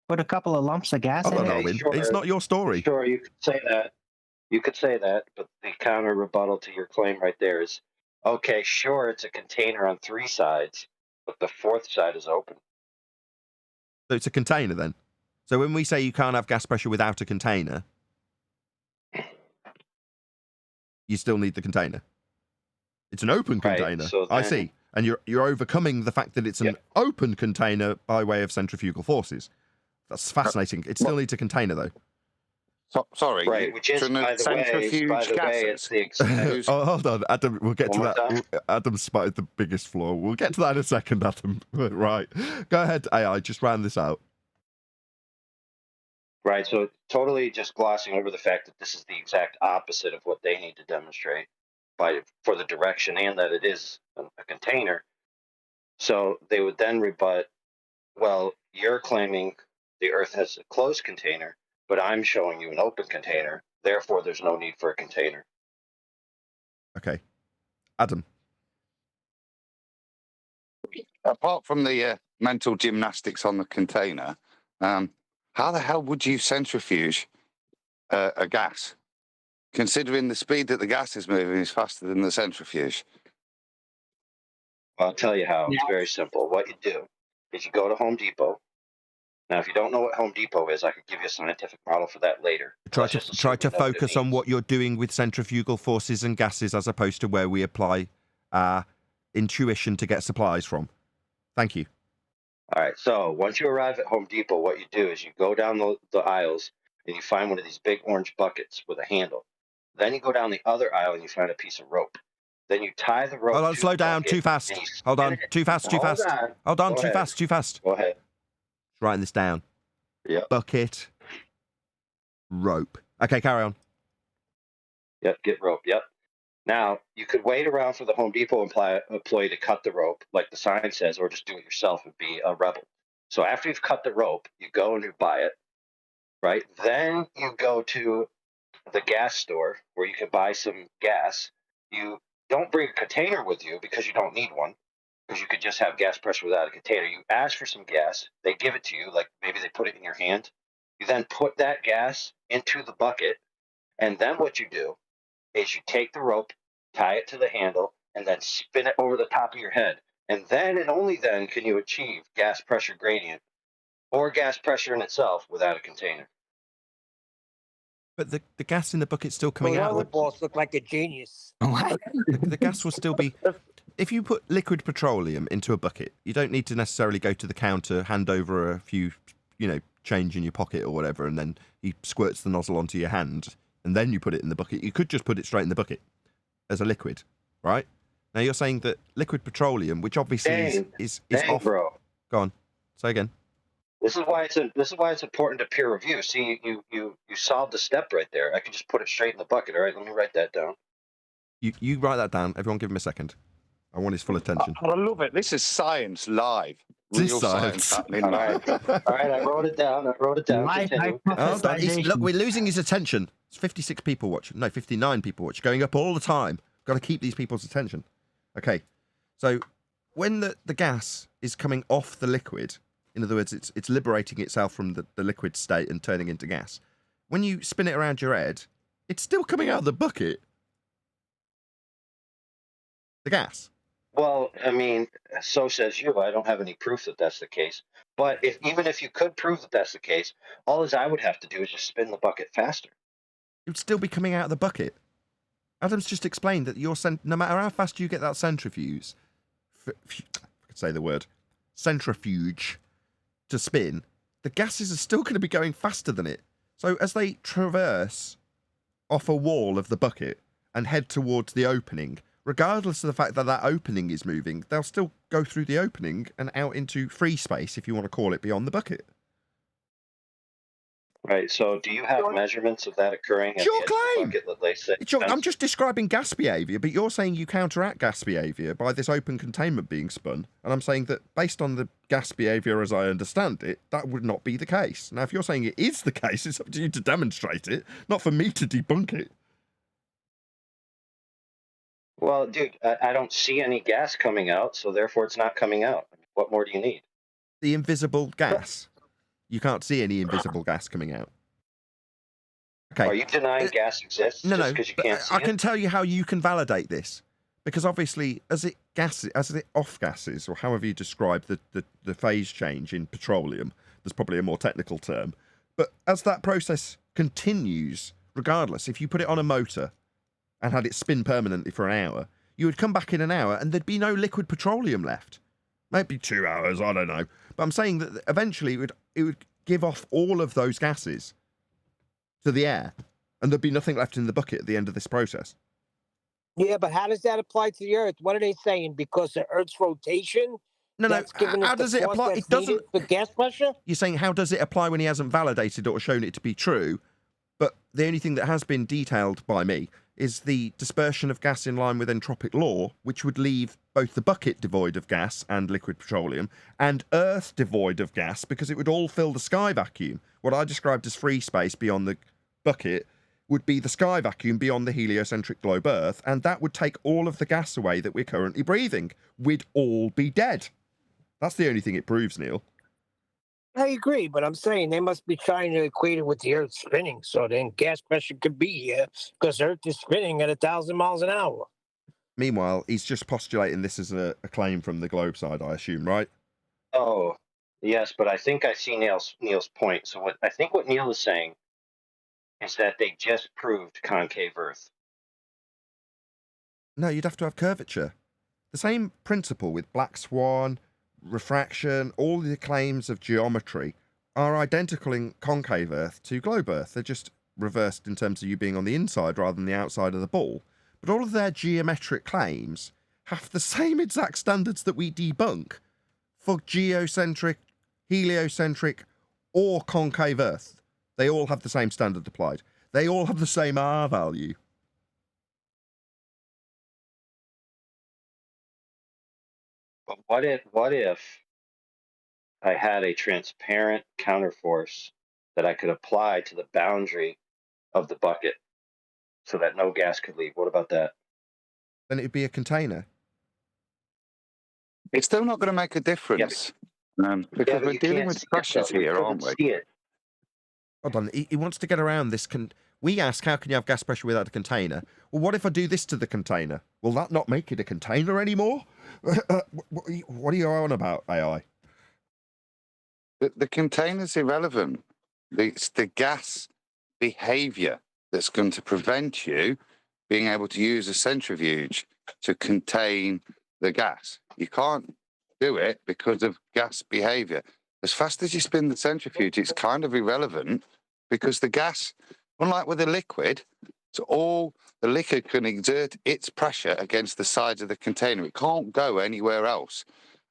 Put a couple of lumps of gas Hold in on, it. Alwyn. sure. It's not your story. Sure, you could say that. You could say that, but the counter rebuttal to your claim right there is, okay, sure, it's a container on three sides, but the fourth side is open. So it's a container then. So when we say you can't have gas pressure without a container, you still need the container. It's an open Right, container. so I then- see. And you're overcoming the fact that it's an open container by way of centrifugal forces. That's fascinating. It still needs a container though. Sorry. Right, which is, shouldn't by have the way, centrifuge it's gases. the exact. Oh, hold on, Adam. We'll get to One more that. Adam spotted the biggest flaw. We'll get to that in a second, Adam. Right. Go ahead, AI. Just round this out. Right, so totally just glossing over the fact that this is the exact opposite of what they need to demonstrate for the direction, and that it is a container. So they would then rebut, well, you're claiming the Earth has a closed container, but I'm showing you an open container. Therefore, there's no need for a container. Okay. Adam. Apart from the mental gymnastics on the container, how the hell would you centrifuge a gas, considering the speed that the gas is moving is faster than the centrifuge? I'll tell you how. Yeah. It's very simple. What you do is you go to Home Depot. Now, if you don't know what Home Depot is, I could give you a scientific model for that later. Try Let's to just try assume to you know what it focus on means. what you're doing with centrifugal forces and gases, as opposed to where we apply intuition to get supplies from. Thank you. All right. So once you arrive at Home Depot, what you do is you go down the aisles and you find one of these big orange buckets with a handle. Then you go down the other aisle and you find a piece of rope. Then you tie the rope. Hold on, to slow the down, bucket too fast. and you Hold spin on, it. too fast, too Hold fast. on. Hold on, Go too ahead. fast, too fast. Go ahead. Writing this down. Yep. Bucket, rope. Okay, carry on. Yep. Get rope. Yep. Now, you could wait around for the Home Depot employee to cut the rope, like the sign says, or just do it yourself and be a rebel. So after you've cut the rope, you go and you buy it, right? Then you go to the gas store where you can buy some gas. You don't bring a container with you because you don't need one, because you could just have gas pressure without a container. You ask for some gas. They give it to you, like maybe they put it in your hand. You then put that gas into the bucket, and then what you do is you take the rope, tie it to the handle, and then spin it over the top of your head. And then and only then can you achieve gas pressure gradient or gas pressure in itself without a container. But the gas in the bucket's still coming Well, out. other boss look like a genius. What? The gas will still be... If you put liquid petroleum into a bucket, you don't need to necessarily go to the counter, hand over a few, change in your pocket or whatever, and then he squirts the nozzle onto your hand, and then you put it in the bucket. You could just put it straight in the bucket as a liquid, right? Now you're saying that liquid petroleum, which obviously is off... Bro. Go on. Say again. This is why it's important to peer review. See, you solved the step right there. I can just put it straight in the bucket. All right, let me write that down. You write that down. Everyone give him a second. I want his full attention. I love it. This is science live. This Real science. happening All live. right, all right. I wrote it down. Live Continue. Hold on. hypothesization. Look, we're losing his attention. It's 56 people watching. No, 59 people watching. Going up all the time. Got to keep these people's attention. Okay. So when the gas is coming off the liquid, in other words, it's liberating itself from the liquid state and turning into gas. When you spin it around your head, it's still coming out of the bucket. The gas. Well, I mean, so says you. I don't have any proof that that's the case. But even if you could prove that that's the case, all I would have to do is just spin the bucket faster. It would still be coming out of the bucket. Adam's just explained that no matter how fast you get that centrifuge, I could say the word, centrifuge, to spin, the gases are still going to be going faster than it. So as they traverse off a wall of the bucket and head towards the opening, regardless of the fact that that opening is moving, they'll still go through the opening and out into free space, if you want to call it, beyond the bucket. Right. So, do you have measurements of that occurring at Your the edge of the claim. bucket that they say? I'm just describing gas behaviour, but you're saying you counteract gas behaviour by this open containment being spun, and I'm saying that based on the gas behaviour as I understand it, that would not be the case. Now, if you're saying it is the case, it's up to you to demonstrate it, not for me to debunk it. Well, dude, I don't see any gas coming out, so therefore it's not coming out. What more do you need? The invisible gas. You can't see any invisible gas coming out. Okay. Are you denying gas exists No, just no. because you can't see I can it? tell you how you can validate this, because obviously, as it off gases, or however you describe the phase change in petroleum, there's probably a more technical term. But as that process continues, regardless, if you put it on a motor and had it spin permanently for an hour, you would come back in an hour and there'd be no liquid petroleum left. Maybe 2 hours, I don't know. But I'm saying that eventually it would give off all of those gases to the air, and there'd be nothing left in the bucket at the end of this process. Yeah, but how does that apply to the Earth? What are they saying? Because the Earth's rotation? No, that's giving how it the does it force apply? that's It doesn't. needed for gas pressure? You're saying how does it apply when he hasn't validated or shown it to be true? But the only thing that has been detailed by me is the dispersion of gas in line with entropic law, which would leave both the bucket devoid of gas and liquid petroleum, and Earth devoid of gas, because it would all fill the sky vacuum. What I described as free space beyond the bucket would be the sky vacuum beyond the heliocentric globe Earth, and that would take all of the gas away that we're currently breathing. We'd all be dead. That's the only thing it proves, Neil. I agree, but I'm saying they must be trying to equate it with the Earth spinning, so then gas pressure could be here because Earth is spinning at 1,000 miles an hour. Meanwhile, he's just postulating this as a claim from the globe side, I assume, right? Oh, yes, but I think I see Neil's point. So I think what Neil is saying is that they just proved concave Earth. No, you'd have to have curvature. The same principle with black swan, refraction, all the claims of geometry are identical in concave Earth to globe Earth. They're just reversed in terms of you being on the inside rather than the outside of the ball. But all of their geometric claims have the same exact standards that we debunk for geocentric, heliocentric, or concave Earth. They all have the same standard applied. They all have the same R value. But what if I had a transparent counterforce that I could apply to the boundary of the bucket so that no gas could leave? What about that? Then it would be a container. It's still not going to make a difference. Because we're dealing with pressures here, aren't we? See it. Hold on, he wants to get around this. We ask, how can you have gas pressure without a container? Well, what if I do this to the container? Will that not make it a container anymore? What are you on about, AI? The container's irrelevant. It's the gas behavior that's going to prevent you being able to use a centrifuge to contain the gas. You can't do it because of gas behavior. As fast as you spin the centrifuge, it's kind of irrelevant because the gas, unlike with a liquid, the liquid can exert its pressure against the sides of the container. It can't go anywhere else.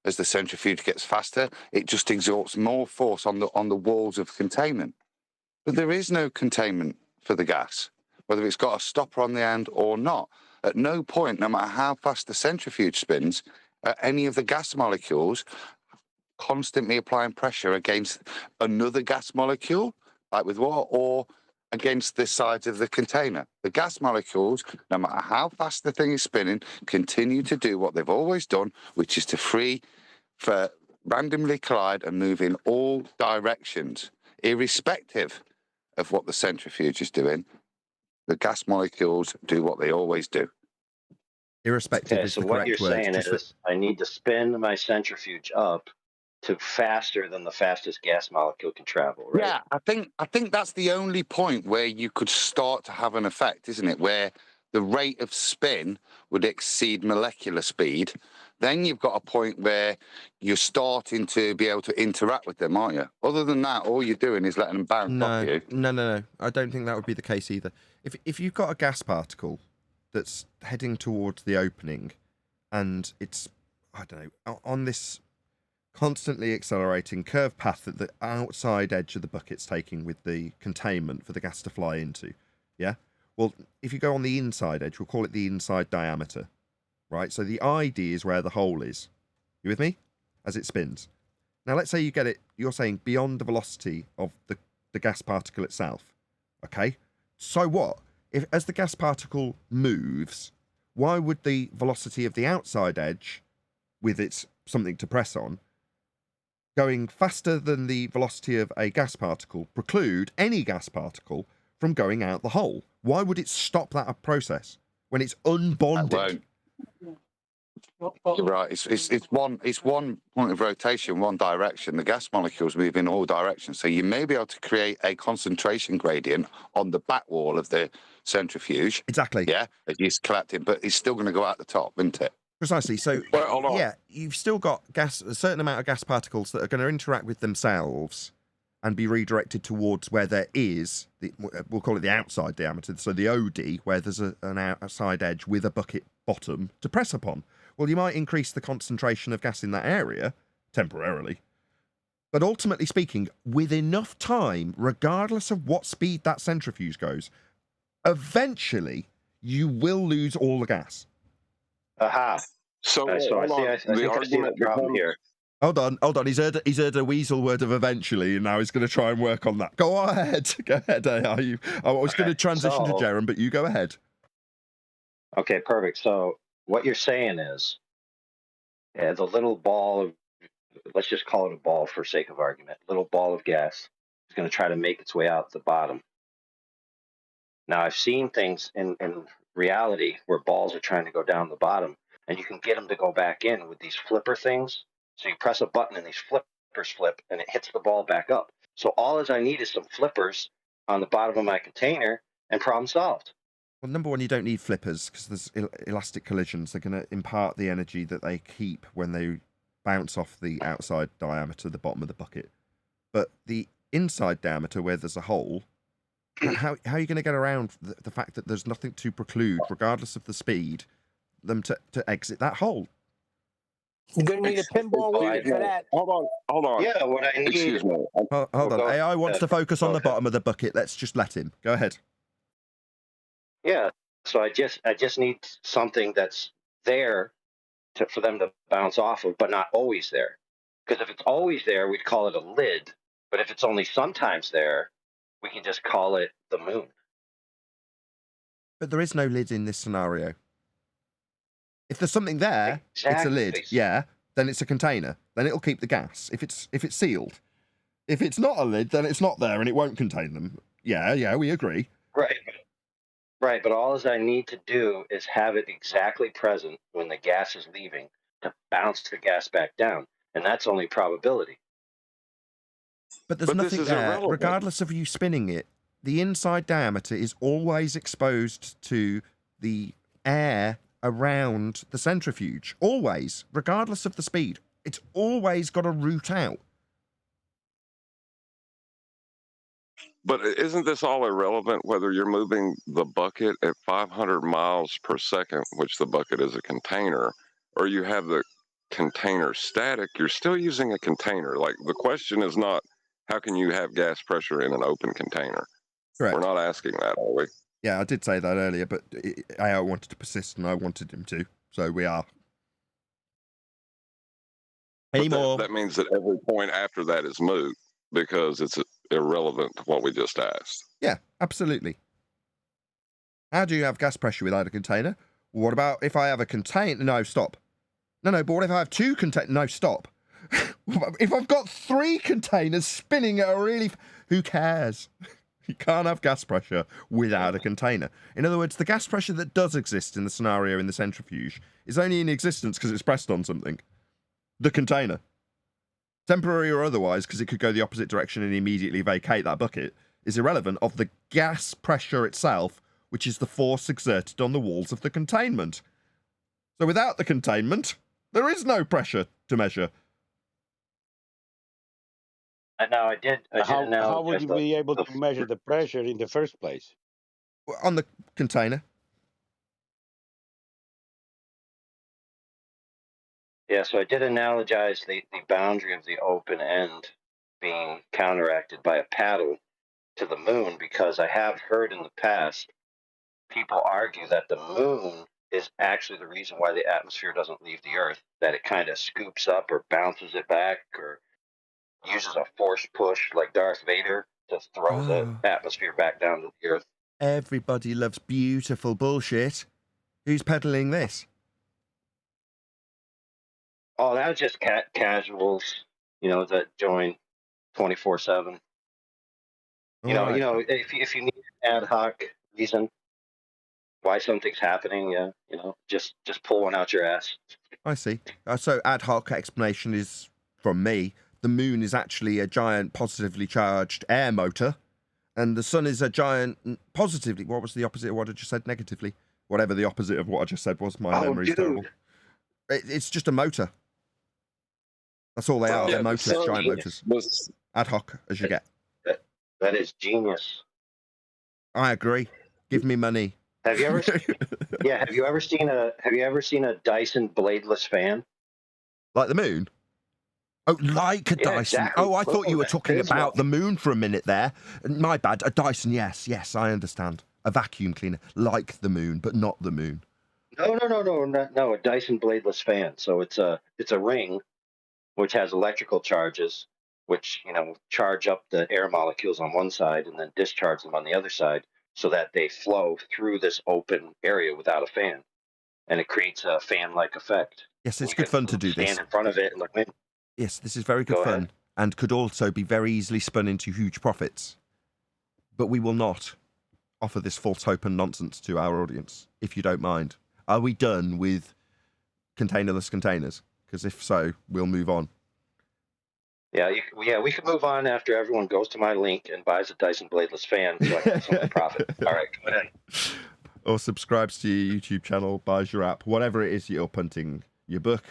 As the centrifuge gets faster, it just exerts more force on the walls of containment. But there is no containment for the gas, whether it's got a stopper on the end or not. At no point, no matter how fast the centrifuge spins, any of the gas molecules constantly applying pressure against another gas molecule, like with water, or against the sides of the container. The gas molecules, no matter how fast the thing is spinning, continue to do what they've always done, which is to randomly collide and move in all directions, irrespective of what the centrifuge is doing. The gas molecules do what they always do. Irrespective Okay, is so the what correct you're word. saying is I need to spin my centrifuge up to faster than the fastest gas molecule can travel, right? Yeah, I think that's the only point where you could start to have an effect, isn't it? Where the rate of spin would exceed molecular speed. Then you've got a point where you're starting to be able to interact with them, aren't you? Other than that, all you're doing is letting them bounce off you. No. I don't think that would be the case either. If you've got a gas particle that's heading towards the opening and it's, I don't know, on this constantly accelerating curved path that the outside edge of the bucket's taking with the containment for the gas to fly into, yeah? Well, if you go on the inside edge, we'll call it the inside diameter, right? So the ID is where the hole is. You with me? As it spins. Now, let's say you get it, you're saying beyond the velocity of the gas particle itself, okay? So what? If as the gas particle moves, why would the velocity of the outside edge, with its something to press on, going faster than the velocity of a gas particle, preclude any gas particle from going out the hole? Why would it stop that process when it's unbonded? You're right. It's one point of rotation, one direction. The gas molecules move in all directions. So you may be able to create a concentration gradient on the back wall of the centrifuge. Exactly. Yeah, as you collect it, but it's still going to go out the top, isn't it? Precisely. So, yeah, you've still got a certain amount of gas particles that are going to interact with themselves and be redirected towards where there is, we'll call it the outside diameter, so the OD, where there's an outside edge with a bucket bottom to press upon. Well, you might increase the concentration of gas in that area, temporarily. But ultimately speaking, with enough time, regardless of what speed that centrifuge goes, eventually you will lose all the gas. Aha. So I see the problem here. Hold on. He's heard a weasel word of eventually, and now he's going to try and work on that. Go ahead. Go ahead, AI. I was going to transition to Jaren, but you go ahead. Okay, perfect. So what you're saying is the little ball let's just call it a ball for sake of argument. Little ball of gas is going to try to make its way out the bottom. Now, I've seen things in reality where balls are trying to go down the bottom, and you can get them to go back in with these flipper things. So you press a button and these flippers flip, and it hits the ball back up. So all as I need is some flippers on the bottom of my container, and problem solved. Well, number one, you don't need flippers because there's elastic collisions. They're going to impart the energy that they keep when they bounce off the outside diameter, the bottom of the bucket. But the inside diameter, where there's a hole, how are you going to get around the fact that there's nothing to preclude, regardless of the speed, them to exit that hole? You're going to need a pinball wheel for that. Hold on. Yeah, what I need. Excuse me. Hold on. go AI wants to focus on Go the ahead. bottom of the bucket. Let's just let him. Go ahead. Yeah. So I just need something that's there for them to bounce off of, but not always there. Because if it's always there, we'd call it a lid. But if it's only sometimes there, we can just call it the moon. But there is no lid in this scenario. If there's something there, it's a lid. Exactly. Yeah, then it's a container. Then it'll keep the gas. If it's sealed. If it's not a lid, then it's not there and it won't contain them. Yeah, we agree. Right, but all I need to do is have it exactly present when the gas is leaving to bounce the gas back down. And that's only probability. But there's But this nothing is there, irrelevant. regardless of you spinning it. The inside diameter is always exposed to the air around the centrifuge. Always, regardless of the speed. It's always got a route out. But isn't this all irrelevant whether you're moving the bucket at 500 miles per second, which the bucket is a container, or you have the container static? You're still using a container. Like, the question is not how can you have gas pressure in an open container? Correct. We're not asking that, are we? Yeah, I did say that earlier, but AI wanted to persist and I wanted him to. So we are. Any But more? that means that every point after that is moot because it's irrelevant to what we just asked. Yeah, absolutely. How do you have gas pressure without a container? What about if I have a container? No, stop. No, but what if I have two containers? No, stop. If I've got 3 containers spinning at a really... Who cares? You can't have gas pressure without a container. In other words, the gas pressure that does exist in the scenario in the centrifuge is only in existence because it's pressed on something. The container. Temporary or otherwise, because it could go the opposite direction and immediately vacate that bucket, is irrelevant of the gas pressure itself, which is the force exerted on the walls of the containment. So without the containment, there is no pressure to measure. And now I did How would you be able to measure the pressure in the first place? On the container. Yeah, so I did analogize the boundary of the open end being counteracted by a paddle to the moon, because I have heard in the past people argue that the moon is actually the reason why the atmosphere doesn't leave the Earth, that it kind of scoops up or bounces it back or uses a force push like Darth Vader to throw the atmosphere back down to the Earth. Everybody loves beautiful bullshit. Who's peddling this? Oh, that was just casuals, that join 24/7. You know, if you need an ad hoc reason why something's happening, just pull one out your ass. I see. So ad hoc explanation is from me. The moon is actually a giant positively charged air motor, and the sun is a giant positively... What was the opposite of what I just said? Negatively. Whatever the opposite of what I just said was. My memory's terrible. It's just a motor. That's all they are. They're motors, giant motors. Ad hoc as you get. That is genius. I agree. Give me money. Have you ever? Have you ever seen a Dyson bladeless fan? Like the moon? Oh, like a Dyson. Exactly. Oh, I thought you were talking about the moon for a minute there. My bad. A Dyson, yes, I understand. A vacuum cleaner, like the moon, but not the moon. No, a Dyson bladeless fan. So it's a ring which has electrical charges, which charge up the air molecules on one side and then discharge them on the other side, so that they flow through this open area without a fan, and it creates a fan-like effect. Yes, it's good fun to do this. Stand in front of it and look in. Yes, this is very good Go fun ahead. and could also be very easily spun into huge profits. But we will not offer this false hope and nonsense to our audience, if you don't mind. Are we done with containerless containers? Because if so, we'll move on. Yeah, we can move on after everyone goes to my link and buys a Dyson bladeless fan so I can get some of the profit. All right, go ahead. Or subscribes to your YouTube channel, buys your app, whatever it is you're punting your book.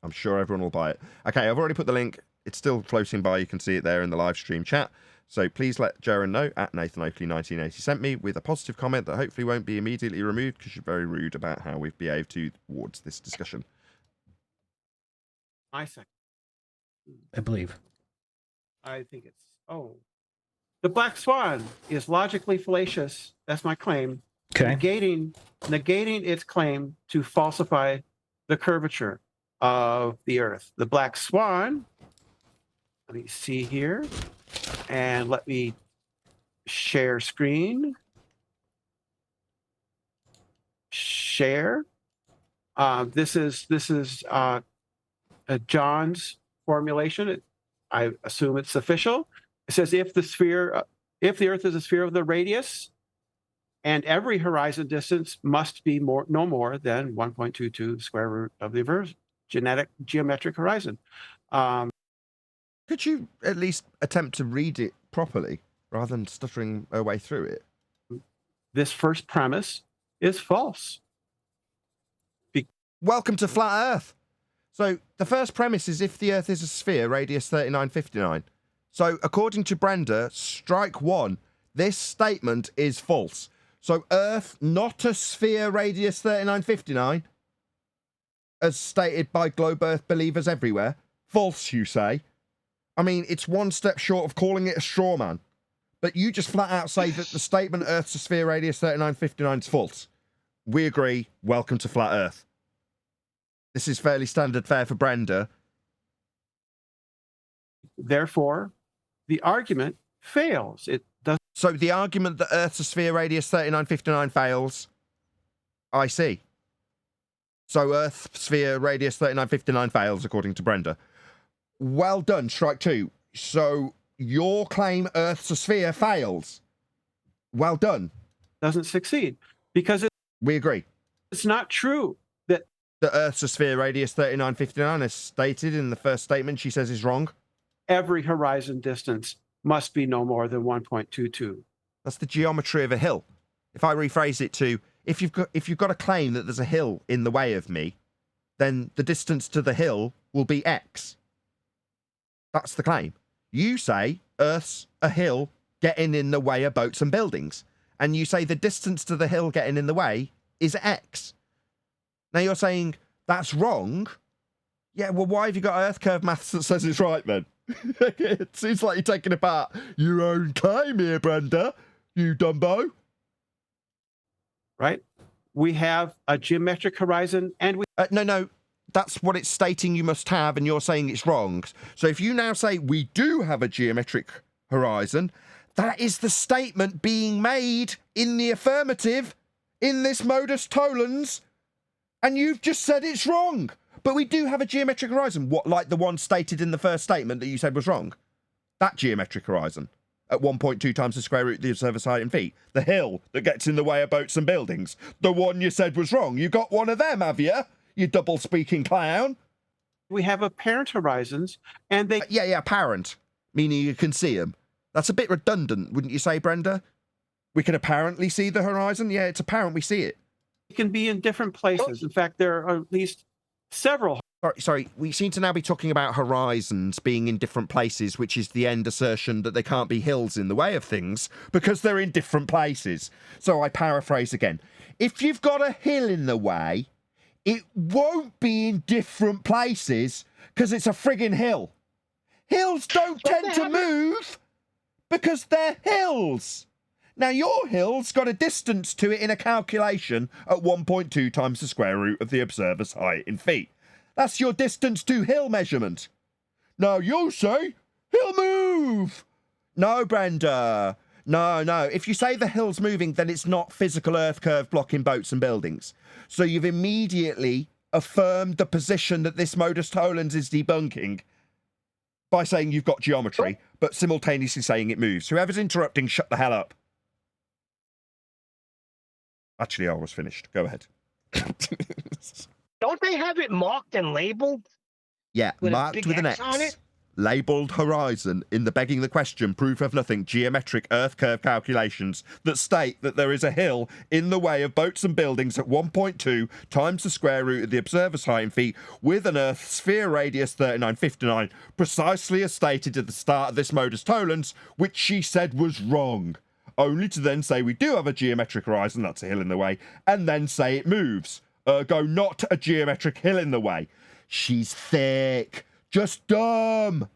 I'm sure everyone will buy it. Okay, I've already put the link. It's still floating by. You can see it there in the live stream chat. So please let Jaren know at Nathan Oakley 1980 sent me with a positive comment that hopefully won't be immediately removed because you're very rude about how we've behaved towards this discussion. My second. I believe. I think it's, the black swan is logically fallacious. That's my claim. Okay. Negating its claim to falsify the curvature of the Earth. The black swan, let me see here, and let me share screen. Share. This is John's formulation. I assume it's official. It says if the Earth is a sphere of the radius, and every horizon distance must be no more than 1.22 square root of the geometric horizon. Could you at least attempt to read it properly rather than stuttering our way through it? This first premise is false. Welcome to Flat Earth. So the first premise is if the Earth is a sphere, radius 3959. So according to Brenda, strike one, this statement is false. So Earth, not a sphere, radius 3959, as stated by globe Earth believers everywhere. False, you say? I mean, it's one step short of calling it a straw man. But you just flat out say that the statement Earth's a sphere, radius 3959 is false. We agree. Welcome to Flat Earth. This is fairly standard fare for Brenda. Therefore, the argument fails. It does. So the argument that Earth's a sphere, radius 3959 fails. I see. So Earth, sphere, radius 3959 fails, according to Brenda. Well done, strike two. So your claim Earth's a sphere fails. Well done. Doesn't succeed because we agree. It's not true that the Earth's a sphere, radius 3959, as stated in the first statement, she says is wrong. Every horizon distance must be no more than 1.22. That's the geometry of a hill. If I rephrase it to, if you've got a claim that there's a hill in the way of me, then the distance to the hill will be X. That's the claim. You say Earth's a hill getting in the way of boats and buildings. And you say the distance to the hill getting in the way is X. Now you're saying that's wrong. Yeah, well, why have you got Earth curve maths that says it's right then? It seems like you're taking apart your own claim here, Brenda. You Dumbo. Right? We have a geometric horizon and we... No. That's what it's stating you must have, and you're saying it's wrong. So if you now say we do have a geometric horizon, that is the statement being made in the affirmative in this modus tollens, and you've just said it's wrong. But we do have a geometric horizon. What, like the one stated in the first statement that you said was wrong? That geometric horizon at 1.2 times the square root of the observer's height in feet. The hill that gets in the way of boats and buildings. The one you said was wrong. You got one of them, have you? You double-speaking clown. We have apparent horizons, and they... Yeah, apparent, meaning you can see them. That's a bit redundant, wouldn't you say, Brenda? We can apparently see the horizon? Yeah, it's apparent we see it. It can be in different places. In fact, there are at least several... Sorry, we seem to now be talking about horizons being in different places, which is the end assertion that there can't be hills in the way of things, because they're in different places. So I paraphrase again. If you've got a hill in the way... it won't be in different places because it's a friggin' hill. Hills don't tend to move because they're hills. Now, your hill's got a distance to it in a calculation at 1.2 times the square root of the observer's height in feet. That's your distance to hill measurement. Now, you say, hill move. No, Brenda. No. If you say the hill's moving, then it's not physical earth curve blocking boats and buildings. So you've immediately affirmed the position that this modus tollens is debunking. by saying you've got geometry, but simultaneously saying it moves. Whoever's interrupting, shut the hell up. Actually, I was finished. Go ahead. Don't they have it marked and labeled? Yeah, With a marked big with an X on X. it? Labelled horizon in the begging the question, proof of nothing, geometric earth curve calculations that state that there is a hill in the way of boats and buildings at 1.2 times the square root of the observer's height in feet with an earth sphere radius 3959, precisely as stated at the start of this modus tollens, which she said was wrong. Only to then say we do have a geometric horizon, that's a hill in the way, and then say it moves. Ergo, not a geometric hill in the way. She's thick. Just dumb.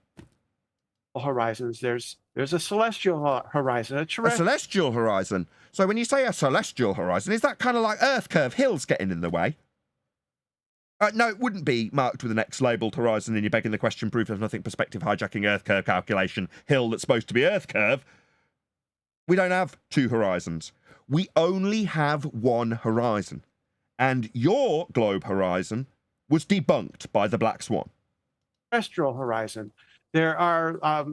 Horizons. There's a celestial horizon, a A terrestrial. celestial horizon. So when you say a celestial horizon, is that kind of like earth curve hills getting in the way? No, it wouldn't be marked with an X labelled horizon and you're begging the question, proof of nothing, perspective hijacking earth curve calculation, hill that's supposed to be earth curve. We don't have two horizons. We only have one horizon. And your globe horizon was debunked by the Black Swan. Terrestrial horizon. There are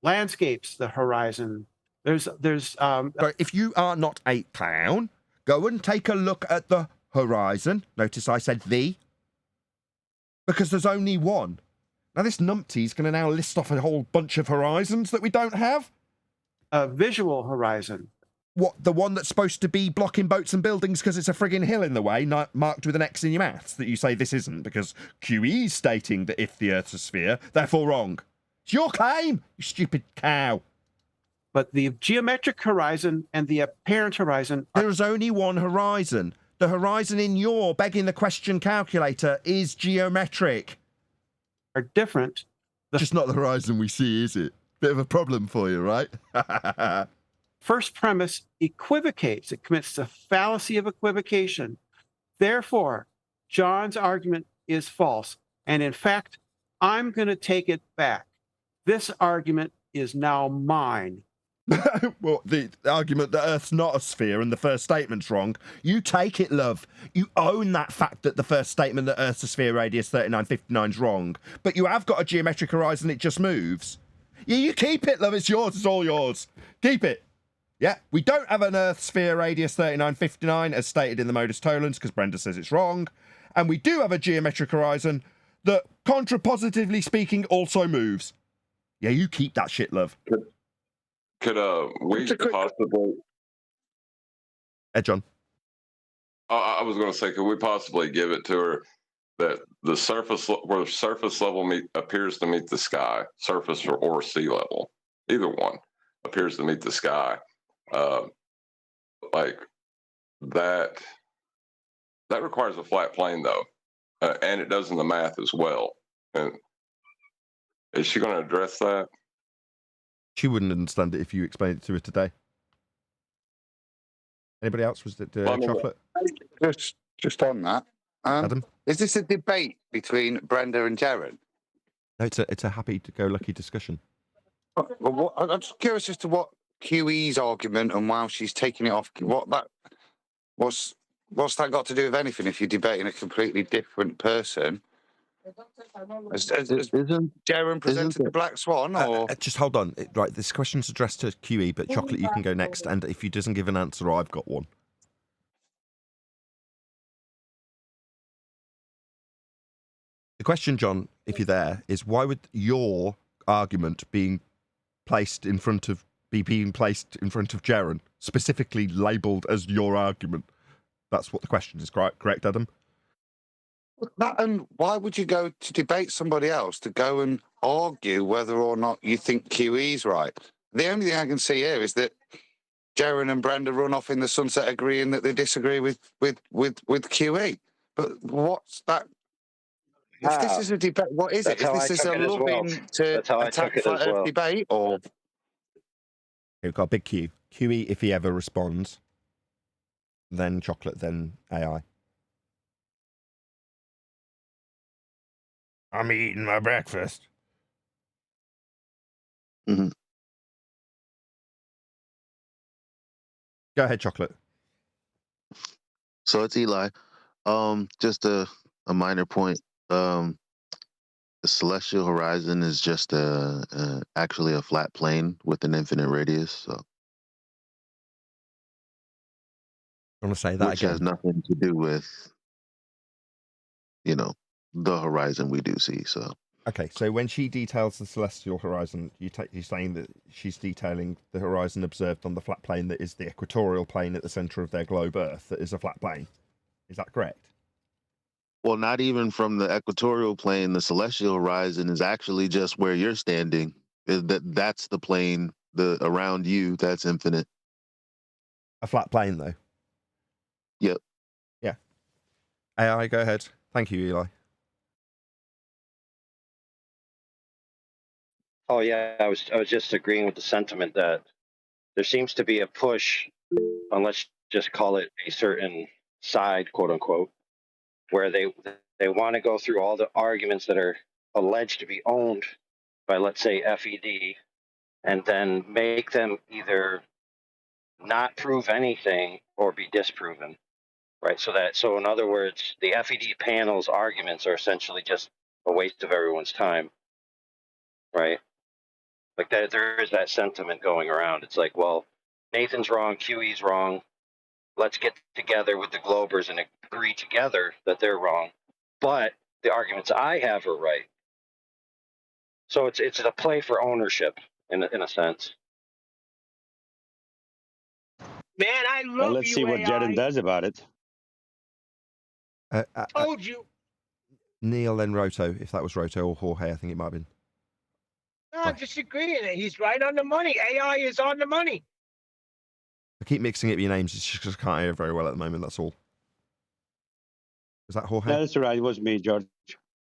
landscapes. The horizon. There's. So if you are not a clown, go and take a look at the horizon. Notice I said the, because there's only one. Now this numpty's going to now list off a whole bunch of horizons that we don't have. A visual horizon. What, the one that's supposed to be blocking boats and buildings because it's a frigging hill in the way, not marked with an X in your maths, that you say this isn't because QE's stating that if the Earth's a sphere, therefore wrong. It's your claim, you stupid cow. But the geometric horizon and the apparent horizon. There's only one horizon. The horizon in your begging the question calculator is geometric. Are different. Just not the horizon we see, is it? Bit of a problem for you, right? First premise equivocates. It commits the fallacy of equivocation. Therefore, John's argument is false. And in fact, I'm going to take it back. This argument is now mine. Well, the argument that Earth's not a sphere and the first statement's wrong, you take it, love. You own that fact that the first statement that Earth's a sphere radius 3959 is wrong. But you have got a geometric horizon, it just moves. Yeah, you keep it, love. It's yours. It's all yours. Keep it. Yeah, we don't have an Earth sphere radius 3959 as stated in the modus tollens because Brenda says it's wrong. And we do have a geometric horizon that, contrapositively speaking, also moves. Yeah, you keep that shit, love. Could we possibly... John. I was going to say, could we possibly give it to her that the surface, where surface level appears to meet the sky, surface or sea level, either one appears to meet the sky, like that requires a flat plane though, and it does in the math as well. And is she going to address that? She wouldn't understand it if you explained it to her today. Anybody else? Was it Chocolate? Just on that. Adam? Is this a debate between Brenda and Jaren? No, it's a happy-go-lucky discussion. Well, I'm just curious as to what QE's argument and why she's taking it off. What's that got to do with anything? If you're debating a completely different person, has Jaren presented the Black Swan? Or just hold on. Right, this question's addressed to QE, but Chocolate, you can go next. And if he doesn't give an answer, I've got one. The question, John, if you're there, is why would your argument being placed in front of Jaren, specifically labelled as your argument? That's what the question is, correct, Adam? and why would you go to debate somebody else to go and argue whether or not you think QE's right? The only thing I can see here is that Jaren and Brenda run off in the sunset agreeing that they disagree with QE. But what's that? If this is a debate, what is it? Is this is a loving to attack flat earth debate, or? We've got a big Q. QE, if he ever responds, then Chocolate, then AI. I'm eating my breakfast. Mm-hmm. Go ahead, Chocolate. So it's Eli. Just a minor point. The celestial horizon is just actually a flat plane with an infinite radius. So, I want to say that which again. has nothing to do with, the horizon we do see. So, Okay, so when she details the celestial horizon, you're saying that she's detailing the horizon observed on the flat plane that is the equatorial plane at the center of their globe Earth, that is a flat plane. Is that correct? well, not even from the equatorial plane, the celestial horizon is actually just where you're standing. That's the plane, the around you, that's infinite. A flat plane, though. Yep. Yeah. AI, go ahead. Thank you, Eli. Oh yeah, I was just agreeing with the sentiment that there seems to be a push, and let's just call it a certain side, quote unquote, where they want to go through all the arguments that are alleged to be owned by, let's say, FED, and then make them either not prove anything or be disproven, right? So in other words, the FED panel's arguments are essentially just a waste of everyone's time, right? Like that, there is that sentiment going around. It's like, well, Nathan's wrong, QE's wrong. Let's get together with the Globers and agree together that they're wrong. But the arguments I have are right. So it's a play for ownership in a sense. Man, I love Well, let's you, see what Jaren AI. does about it. Told you. Neil, then Roto, if that was Roto, or Jorge, I think it might have been. No, I'm just agreeing. He's right on the money. AI is on the money. I keep mixing up your names, it's just because I can't hear very well at the moment, that's all. Is that Jorge? No, that's all right. It was me, George.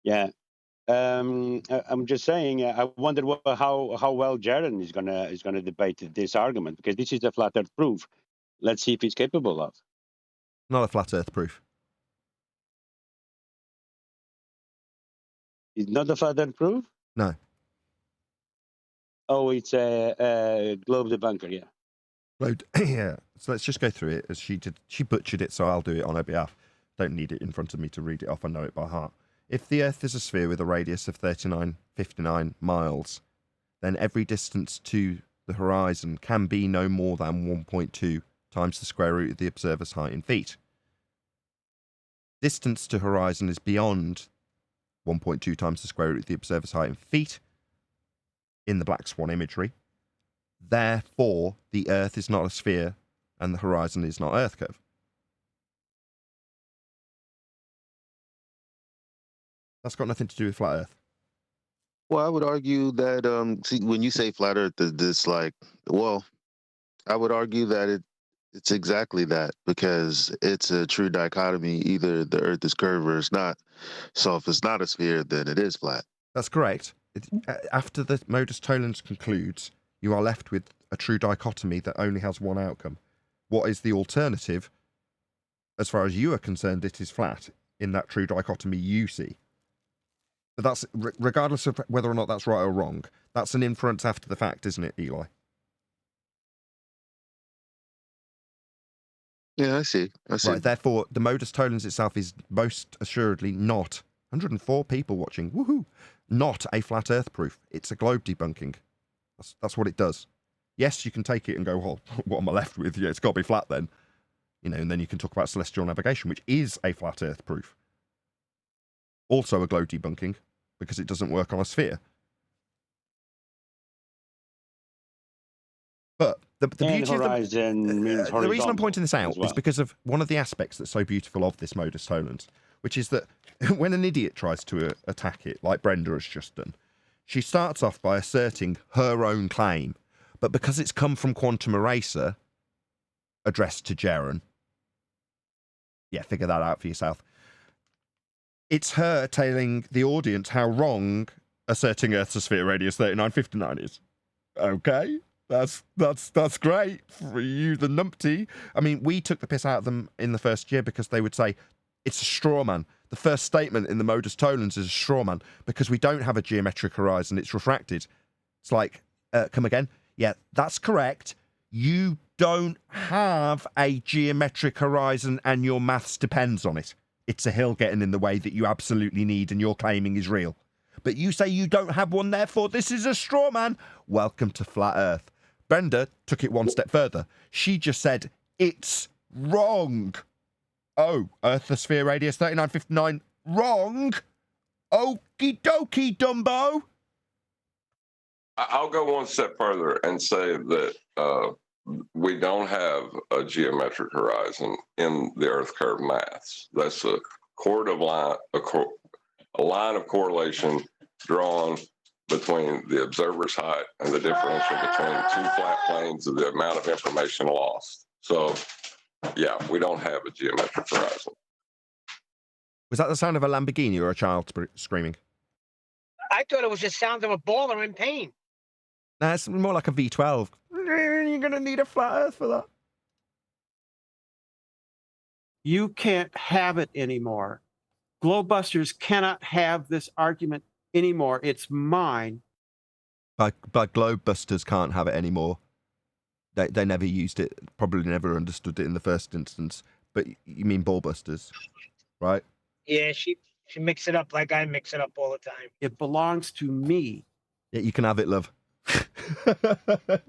Yeah. I'm just saying. I wonder how well Jaren is gonna debate this argument, because this is a flat Earth proof. Let's see if he's capable of. Not a flat Earth proof. It's not a flat Earth proof. No. Oh, it's a globe debunker. Yeah. Yeah. So let's just go through it as she did. She butchered it, so I'll do it on her behalf. Don't need it in front of me to read it off. I know it by heart. If the Earth is a sphere with a radius of 3959 miles, then every distance to the horizon can be no more than 1.2 times the square root of the observer's height in feet. Distance to horizon is beyond 1.2 times the square root of the observer's height in feet in the black swan imagery. Therefore, the Earth is not a sphere and the horizon is not Earth curve. That's got nothing to do with flat Earth. Well, I would argue that see, when you say flat Earth, it's like, well, I would argue that it's exactly that, because it's a true dichotomy. Either the Earth is curved or it's not. So if it's not a sphere, then it is flat. That's correct. After the modus tollens concludes, you are left with a true dichotomy that only has one outcome. What is the alternative? As far as you are concerned, it is flat in that true dichotomy you see. But that's regardless of whether or not that's right or wrong. That's an inference after the fact, isn't it, Eli? Yeah, I see. Right, therefore, the modus tollens itself is most assuredly not, 104 people watching, woohoo, not a flat Earth proof. It's a globe debunking. That's what it does. Yes, you can take it and go, well, what am I left with? Yeah, it's got to be flat then. And then you can talk about celestial navigation, which is a flat Earth proof. Also a globe debunking, because it doesn't work on a sphere. But the beauty of the reason I'm pointing this out is because of one of the aspects that's so beautiful of this modus tollens, which is that when an idiot tries to attack it, like Brenda has just done, she starts off by asserting her own claim, but because it's come from Quantum Eraser, addressed to Jaren, yeah, figure that out for yourself. It's her telling the audience how wrong asserting Earth's a sphere radius 3959 is. Okay. That's great for you, the numpty. I mean, we took the piss out of them in the first year because they would say, it's a straw man. The first statement in the modus tollens is a straw man because we don't have a geometric horizon. It's refracted. It's like, come again? Yeah, that's correct. You don't have a geometric horizon and your maths depends on it. It's a hill getting in the way that you absolutely need and you're claiming is real. But you say you don't have one, therefore this is a straw man. Welcome to Flat Earth. Brenda took it one step further. She just said, it's wrong. Oh, Earth, the sphere, radius 3959. Wrong. Okie dokie, Dumbo. I'll go one step further and say that we don't have a geometric horizon in the Earth curve maths. That's a line of correlation drawn between the observer's height and the differential between two flat planes of the amount of information lost. So, yeah, we don't have a geometric horizon. Was that the sound of a Lamborghini or a child screaming? I thought it was the sound of a baller in pain. Nah, it's more like a V12. You're going to need a flat Earth for that. You can't have it anymore. Globebusters cannot have this argument anymore. It's mine. But Globebusters can't have it anymore. They never used it, probably never understood it in the first instance. But you mean Ballbusters, right? Yeah, she mixes it up like I mix it up all the time. It belongs to me. Yeah, you can have it, love.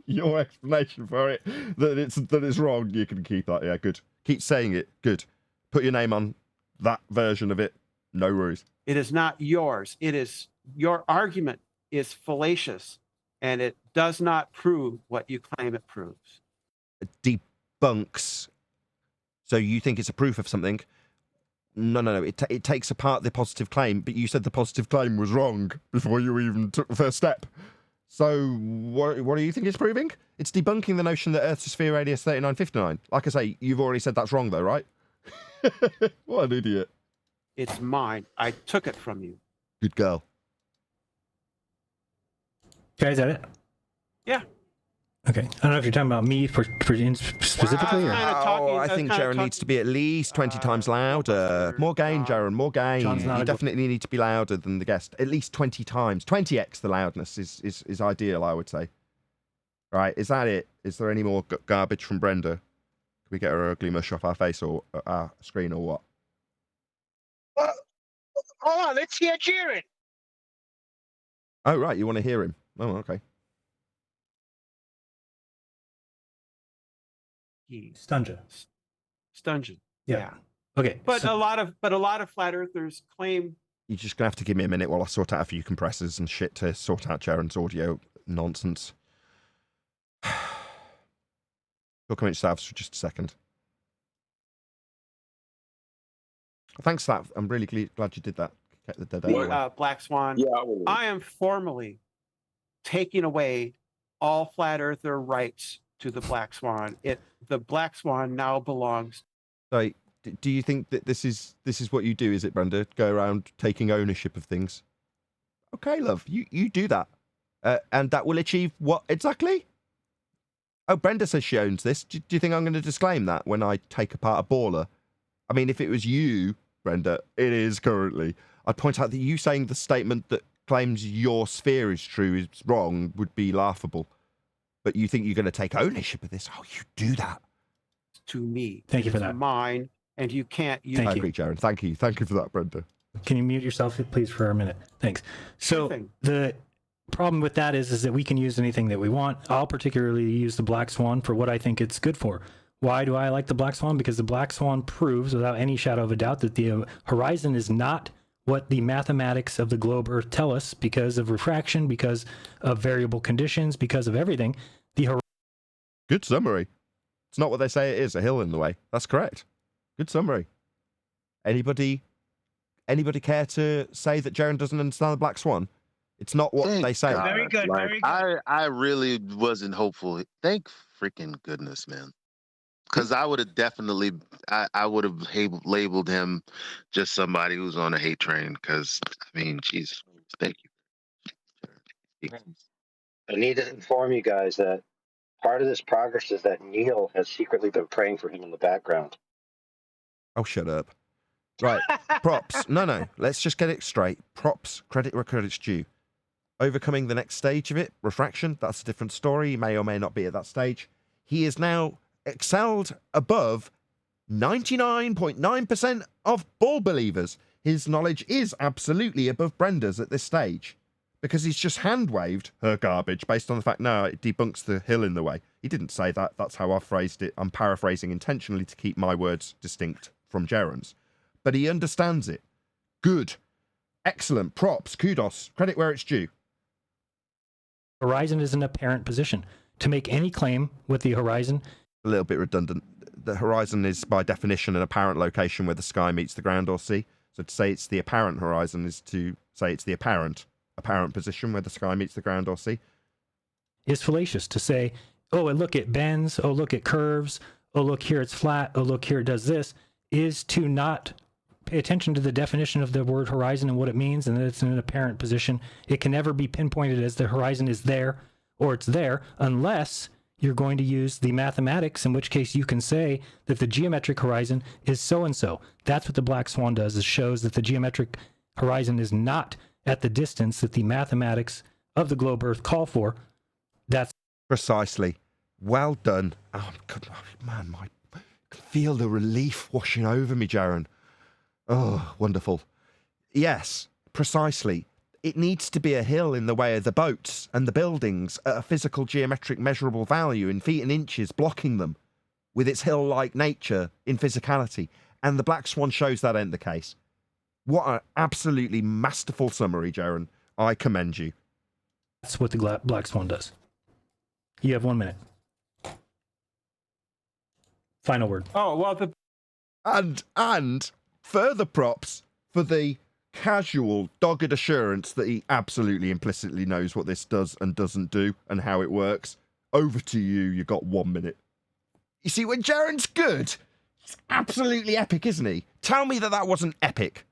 Your explanation for it, that it's wrong, you can keep that. Yeah, good. Keep saying it. Good. Put your name on that version of it. No worries. It is not yours. It is your argument is fallacious, and it does not prove what you claim it proves. It debunks. So you think it's a proof of something? No. It takes apart the positive claim, but you said the positive claim was wrong before you even took the first step. So what do you think it's proving? It's debunking the notion that Earth's sphere radius 3959. Like I say, you've already said that's wrong though, right? What an idiot. It's mine. I took it from you. Good girl. Okay, is that it? Yeah. Okay. I don't know if you're talking about me specifically or... I think Jaren needs to be at least 20 times louder. More gain, Jaren, more gain. You definitely need to be louder than the guest. At least 20 times. 20x the loudness is ideal, I would say. Right, is that it? Is there any more garbage from Brenda? Can we get her ugly mush off our face or our screen or what? Hold on, let's hear Jeran. Oh, right, you want to hear him? Oh, okay. Stunja. Yeah. Okay. But a lot of flat earthers claim. You're just gonna have to give me a minute while I sort out a few compressors and shit to sort out Jaren's audio nonsense. We'll come into Stavs for just a second. Thanks, Stav. I'm really glad you did that. Kept the dead air. Black Swan. Yeah, I am formally taking away all flat earther rights to the Black Swan. The Black Swan now belongs. So, do you think that this is what you do? Is it, Brenda? Go around taking ownership of things? Okay, love. You do that, and that will achieve what exactly? Oh, Brenda says she owns this. Do you think I'm going to disclaim that when I take apart a baller? I mean, if it was you, Brenda, it is currently. I'd point out that you saying the statement that claims your sphere is true is wrong would be laughable. But you think you're going to take ownership of this? Oh, you do that. To me. Thank you for that. Mine, and you can't use I agree, Jaren. Thank you for that, Brenda. Can you mute yourself, please, for a minute? Thanks. So the problem with that is that we can use anything that we want. I'll particularly use the Black Swan for what I think it's good for. Why do I like the Black Swan? Because the Black Swan proves, without any shadow of a doubt, that the horizon is not what the mathematics of the globe Earth tell us because of refraction, because of variable conditions, because of everything. Good summary. It's not what they say it is, a hill in the way. That's correct. Good summary. Anybody care to say that Jaren doesn't understand the Black Swan? It's not what they say. God. Very good, very good. I really wasn't hopeful. Thank freaking goodness, man. Because I would have definitely, I would have labeled him just somebody who's on a hate train. Because, I mean, jeez, thank you. I need to inform you guys that part of this progress is that Neil has secretly been praying for him in the background. Oh, shut up. Right, props. No, let's just get it straight. Props, credit where credit's due. Overcoming the next stage of it, refraction, that's a different story. He may or may not be at that stage. He is now excelled above 99.9% of ball believers. his knowledge is absolutely above Brenda's at this stage, because he's just hand-waved her garbage based on the fact, no, it debunks the hill in the way. He didn't say that. That's how I phrased it. I'm paraphrasing intentionally to keep my words distinct from Jeran's. But he understands it. Good. Excellent. Props. Kudos. Credit where it's due. Horizon is an apparent position. To make any claim with the horizon... A little bit redundant. The horizon is, by definition, an apparent location where the sky meets the ground or sea. So to say it's the apparent horizon is to say it's the apparent position where the sky meets the ground or sea. Is fallacious. To say, oh, look, it bends. Oh, look, it curves. Oh, look, here it's flat. Oh, look, here it does this. Is to not pay attention to the definition of the word horizon and what it means, and that it's in an apparent position. It can never be pinpointed as the horizon is there or it's there unless you're going to use the mathematics, in which case you can say that the geometric horizon is so-and-so. That's what the black swan does, is shows that the geometric horizon is not at the distance that the mathematics of the globe Earth call for. That's precisely. Well done. Oh, man, I can feel the relief washing over me, Jaren. Oh, wonderful. Yes, precisely. It needs to be a hill in the way of the boats and the buildings at a physical geometric measurable value in feet and inches, blocking them with its hill-like nature in physicality. And the Black Swan shows that ain't the case. What an absolutely masterful summary, Jaren. I commend you. That's what the Black Swan does. You have 1 minute. Final word. Oh, well, And further props for the casual, dogged assurance that he absolutely implicitly knows what this does and doesn't do and how it works. Over to you. You got 1 minute. You see, when Jaren's good, it's absolutely epic, isn't he? Tell me that wasn't epic.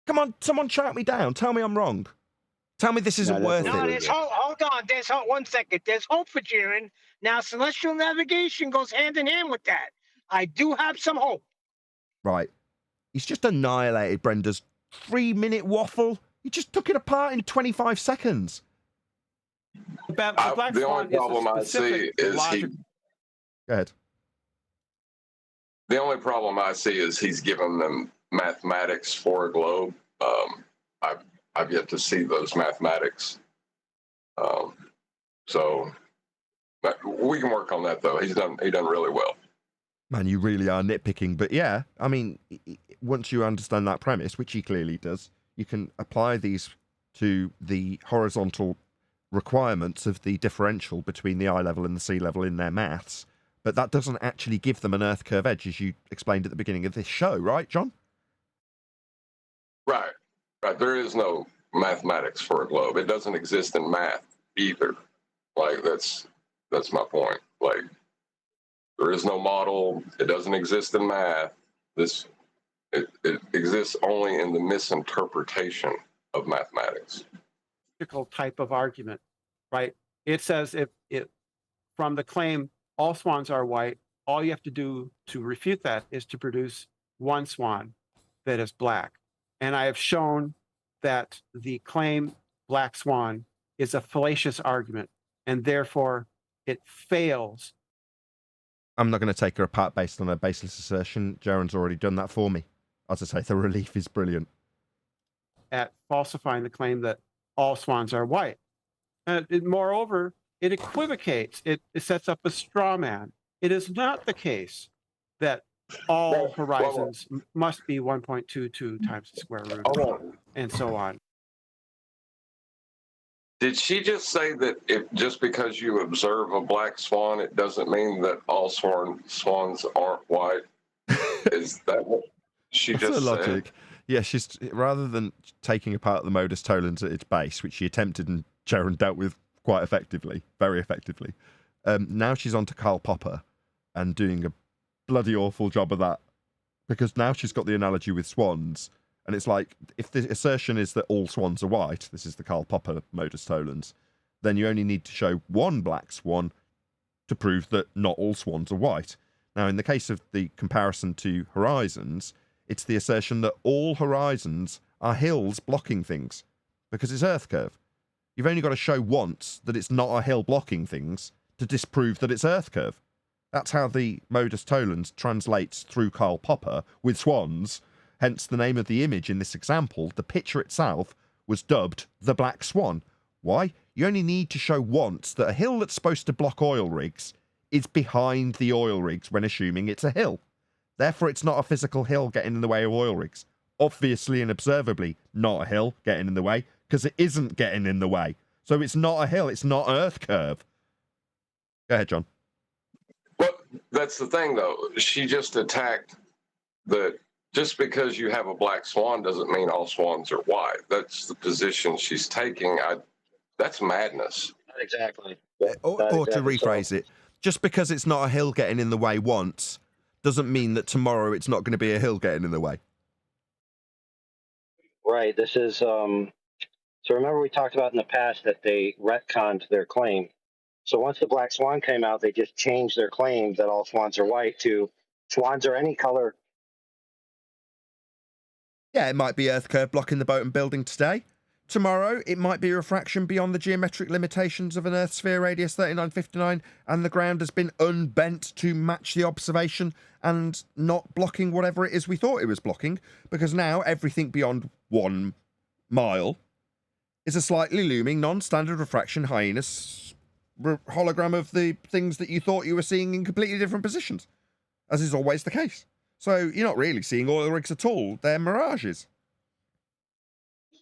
Come on, someone shout me down. Tell me I'm wrong. Tell me this isn't worth No, it. there's hope. Hold on. There's hope. 1 second. There's hope for Jeran. Now, celestial navigation goes hand in hand with that. I do have some hope. Right. He's just annihilated Brenda's 3-minute waffle. He just took it apart in 25 seconds. The only problem I see is Go ahead. The only problem I see is he's given them mathematics for a globe. I've yet to see those mathematics. So we can work on that, though. He done really well. Man, you really are nitpicking. But yeah, I mean, once you understand that premise, which he clearly does, you can apply these to the horizontal requirements of the differential between the eye level and the sea level in their maths. But that doesn't actually give them an Earth curve edge, as you explained at the beginning of this show, right, John? Right. There is no mathematics for a globe. It doesn't exist in math either. Like, that's my point. Like, there is no model. It doesn't exist in math. It exists only in the misinterpretation of mathematics. Type of argument, right? It says if from the claim all swans are white, all you have to do to refute that is to produce one swan that is black. And I have shown that the claim black swan is a fallacious argument, and therefore it fails. I'm not going to take her apart based on a baseless assertion. Jaren's already done that for me. As I say, the relief is brilliant. At falsifying the claim that all swans are white. Moreover, it equivocates. It sets up a straw man. It is not the case that all horizons must be 1.22 times the square root, and so on. Did she just say that just because you observe a black swan, it doesn't mean that all swans aren't white? Is that what she What's just her said? logic? Yeah, she's rather than taking apart the modus tollens at its base, which she attempted and Jaren dealt with quite effectively, very effectively. Now she's on to Karl Popper and doing a bloody awful job of that, because now she's got the analogy with swans, and it's like, if the assertion is that all swans are white, this is the Karl Popper modus tollens, then you only need to show one black swan to prove that not all swans are white. Now, in the case of the comparison to horizons, it's the assertion that all horizons are hills blocking things, because it's Earth curve. You've only got to show once that it's not a hill blocking things to disprove that it's Earth curve. That's how the modus tollens translates through Karl Popper with swans Hence the name of the image in this example. The picture itself was dubbed the Black Swan. Why? You only need to show once that a hill that's supposed to block oil rigs is behind the oil rigs when assuming it's a hill. Therefore, it's not a physical hill getting in the way of oil rigs. Obviously and observably not a hill getting in the way, because it isn't getting in the way. So it's not a hill, it's not an earth curve. Go ahead, John. Well, that's the thing, though. She just attacked that just because you have a black swan doesn't mean all swans are white. That's the position she's taking. That's madness. Not exactly. Or to rephrase it, just because it's not a hill getting in the way once doesn't mean that tomorrow it's not going to be a hill getting in the way. Right. This is so remember we talked about in the past that they retconned their claim. So once the black swan came out, they just changed their claim that all swans are white to swans are any color. Yeah, it might be earth curve blocking the boat and building today. Tomorrow, it might be refraction beyond the geometric limitations of an Earth sphere radius 3959, and the ground has been unbent to match the observation and not blocking whatever it is we thought it was blocking, because now everything beyond 1 mile is a slightly looming non-standard refraction hyenas hologram of the things that you thought you were seeing in completely different positions, as is always the case. So you're not really seeing oil rigs at all, they're mirages.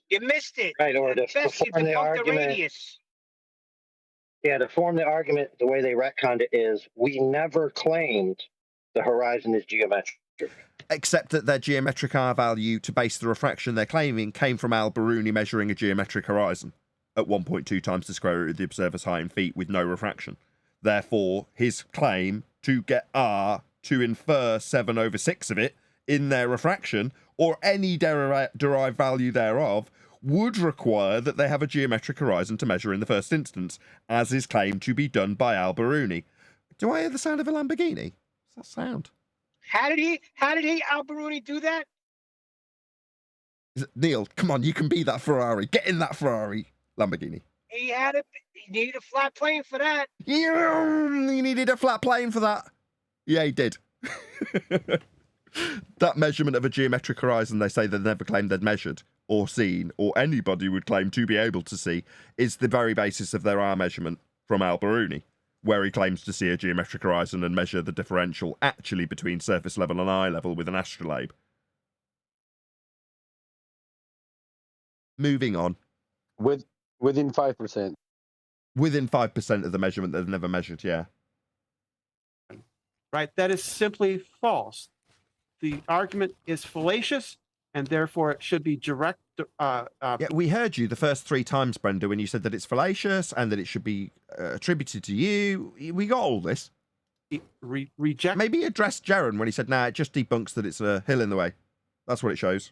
You missed it. Right, or to Best you form the debunked the argument. radius. Yeah, to form the argument, the way they retconned it is we never claimed the horizon is geometric. Except that their geometric R value to base the refraction they're claiming came from Al-Biruni measuring a geometric horizon at 1.2 times the square root of the observer's height in feet with no refraction. Therefore, his claim to get R to infer 7/6 of it in their refraction, or any derived value thereof, would require that they have a geometric horizon to measure in the first instance, as is claimed to be done by Al-Biruni. Do I hear the sound of a Lamborghini? What's that sound? How did he Al-Biruni do that? Neil, come on, you can be that Ferrari. Get in that Ferrari. Lamborghini. He needed a flat plane for that. You needed a flat plane for that. Yeah, he did. That measurement of a geometric horizon they say they never claimed they'd measured or seen, or anybody would claim to be able to see, is the very basis of their R measurement from Al-Biruni, where he claims to see a geometric horizon and measure the differential actually between surface level and eye level with an astrolabe. Moving on. Within 5%. Within 5% of the measurement they've never measured, yeah. Right, that is simply false. The argument is fallacious, and therefore it should be direct. Yeah, we heard you the first 3 times, Brenda, when you said that it's fallacious and that it should be attributed to you. We got all this. Reject. Maybe address Jaren when he said, nah, it just debunks that it's a hill in the way. That's what it shows.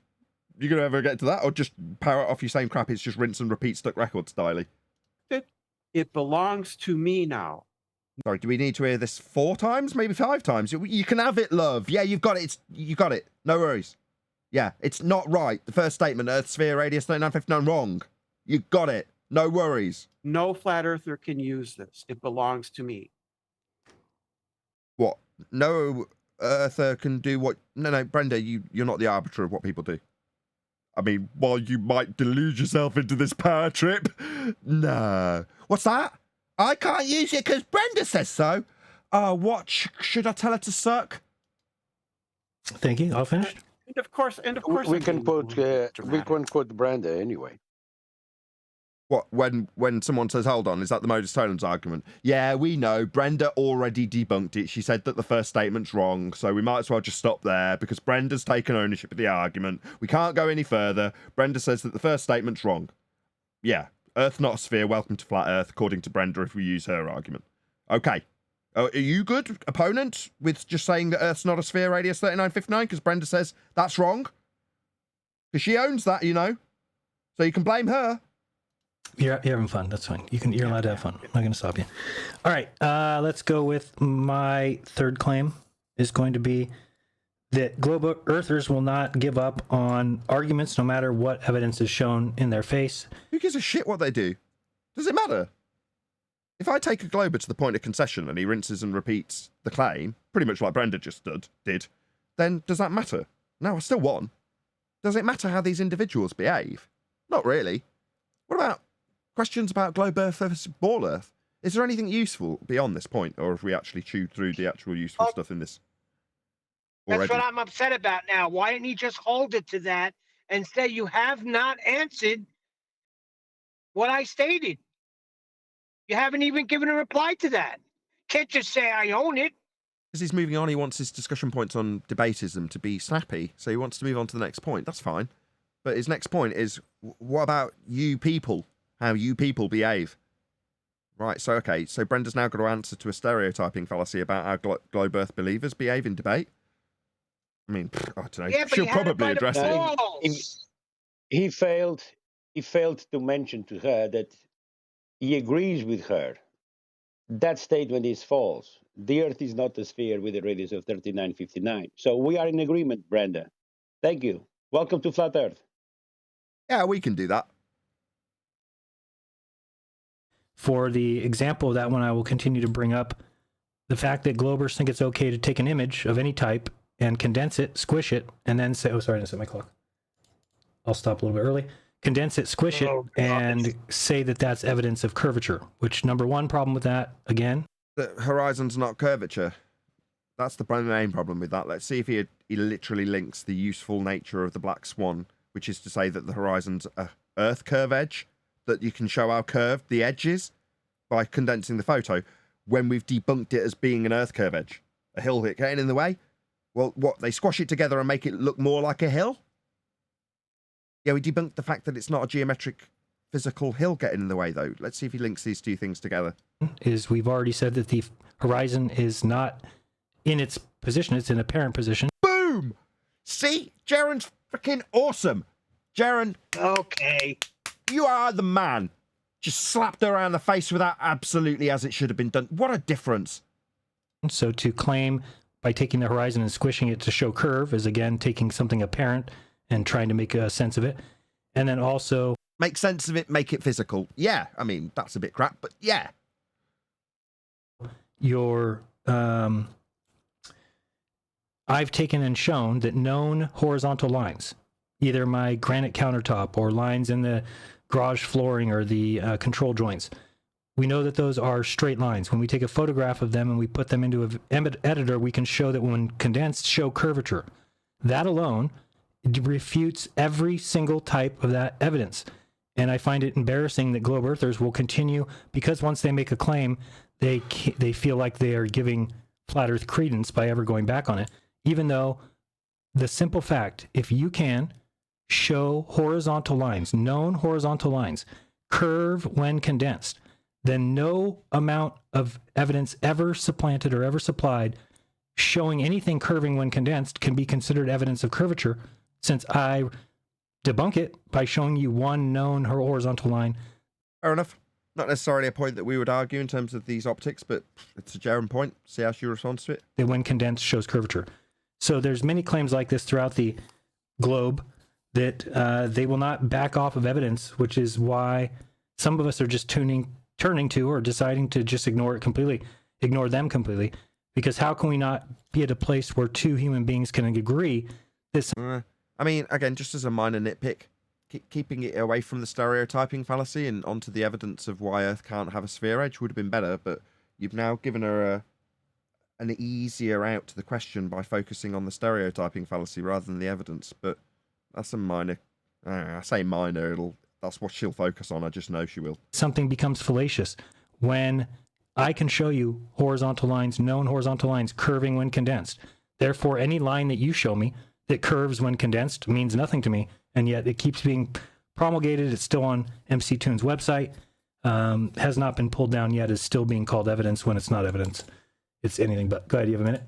You gonna ever get to that, or just power off your same crap? It's just rinse and repeat stuck record style. It belongs to me now. Sorry, do we need to hear this 4 times? Maybe 5 times? You can have it, love. Yeah, you've got it. You got it. No worries. Yeah, it's not right. The first statement, Earth sphere radius 3959, wrong. You got it. No worries. No flat earther can use this. It belongs to me. What? No earther can do what? No, Brenda, you're not the arbiter of what people do. I mean, while you might delude yourself into this power trip, no. What's that? I can't use it because Brenda says so. What? Should I tell her to suck? Thank you. All finished. And of course, we can quote Brenda anyway. What, when someone says, hold on, is that the Modus tollens argument? Yeah, we know. Brenda already debunked it. She said that the first statement's wrong, so we might as well just stop there because Brenda's taken ownership of the argument. We can't go any further. Brenda says that the first statement's wrong. Yeah, Earth not a sphere, welcome to flat Earth, according to Brenda, if we use her argument. Okay. Are you good, opponent, with just saying that Earth's not a sphere, radius 3959? Because Brenda says that's wrong. Because she owns that, you know. So you can blame her. You're having fun. That's fine. You're allowed to have fun. I'm not going to stop you. All right. Let's go with my third claim. Is going to be that global earthers will not give up on arguments no matter what evidence is shown in their face. Who gives a shit what they do? Does it matter? If I take a glober to the point of concession and he rinses and repeats the claim, pretty much like Brenda just did, then does that matter? No, I still won. Does it matter how these individuals behave? Not really. What about questions about globe Earth versus ball Earth? Is there anything useful beyond this point, or have we actually chewed through the actual useful stuff in this already? That's what I'm upset about now. Why didn't he just hold it to that and say you have not answered what I stated? You haven't even given a reply to that. Can't just say I own it. As he's moving on, he wants his discussion points on debatism to be snappy, so he wants to move on to the next point. That's fine. But his next point is, what about you people? How you people behave? Right, so okay, so Brenda's now got to answer to a stereotyping fallacy about how globe Earth believers behave in debate. I mean, I don't know. Yeah, She'll probably address it. He failed to mention to her that he agrees with her. That statement is false. The Earth is not a sphere with a radius of 3959. So we are in agreement, Brenda. Thank you. Welcome to Flat Earth. Yeah, we can do that. For the example of that one, I will continue to bring up the fact that globers think it's okay to take an image of any type and condense it, squish it, and then say, oh, sorry, I didn't set my clock. I'll stop a little bit early. Condense it, squish it, and say that that's evidence of curvature, which number one problem with that, again. The horizon's not curvature. That's the main problem with that. Let's see if he literally links the useful nature of the black swan, which is to say that the horizon's a Earth curve edge, that you can show how curved the edge is by condensing the photo, when we've debunked it as being an Earth curve edge. A hill hit getting in the way? Well, what, they squash it together and make it look more like a hill? Yeah, we debunked the fact that it's not a geometric physical hill getting in the way, though. Let's see if he links these two things together. Is we've already said that the horizon is not in its position, it's in a parent position. Boom! See? Jaren's freaking awesome. Jaren. Okay. You are the man. Just slapped her around the face with that absolutely as it should have been done. What a difference. So to claim by taking the horizon and squishing it to show curve is, again, taking something apparent and trying to make a sense of it. And then also... make sense of it, make it physical. Yeah, I mean, that's a bit crap, but yeah. I've taken and shown that known horizontal lines, either my granite countertop or lines in the garage flooring or the control joints, we know that those are straight lines. When we take a photograph of them and we put them into an editor, we can show that when condensed, show curvature. That alone refutes every single type of that evidence. And I find it embarrassing that globe earthers will continue, because once they make a claim, they feel like they are giving flat earth credence by ever going back on it, even though the simple fact, if you can show horizontal lines, known horizontal lines, curve when condensed, then no amount of evidence ever supplanted or ever supplied showing anything curving when condensed can be considered evidence of curvature, since I debunk it by showing you one known horizontal line. Fair enough. Not necessarily a point that we would argue in terms of these optics, but it's a Jaren point. See how she responds to it. That when condensed shows curvature. So there's many claims like this throughout the globe that they will not back off of evidence, which is why some of us are just turning to or deciding to just ignore them completely. Because how can we not be at a place where two human beings can agree? I mean, again, just as a minor nitpick, keeping it away from the stereotyping fallacy and onto the evidence of why Earth can't have a sphere edge would have been better, but you've now given her an easier out to the question by focusing on the stereotyping fallacy rather than the evidence. But that's a minor. I say minor. That's what she'll focus on. I just know she will. Something becomes fallacious when I can show you horizontal lines, known horizontal lines, curving when condensed. Therefore, any line that you show me that curves when condensed means nothing to me, and yet it keeps being promulgated. It's still on MC Toon's website, has not been pulled down yet, is still being called evidence when it's not evidence. It's anything but. Go ahead, you have a minute?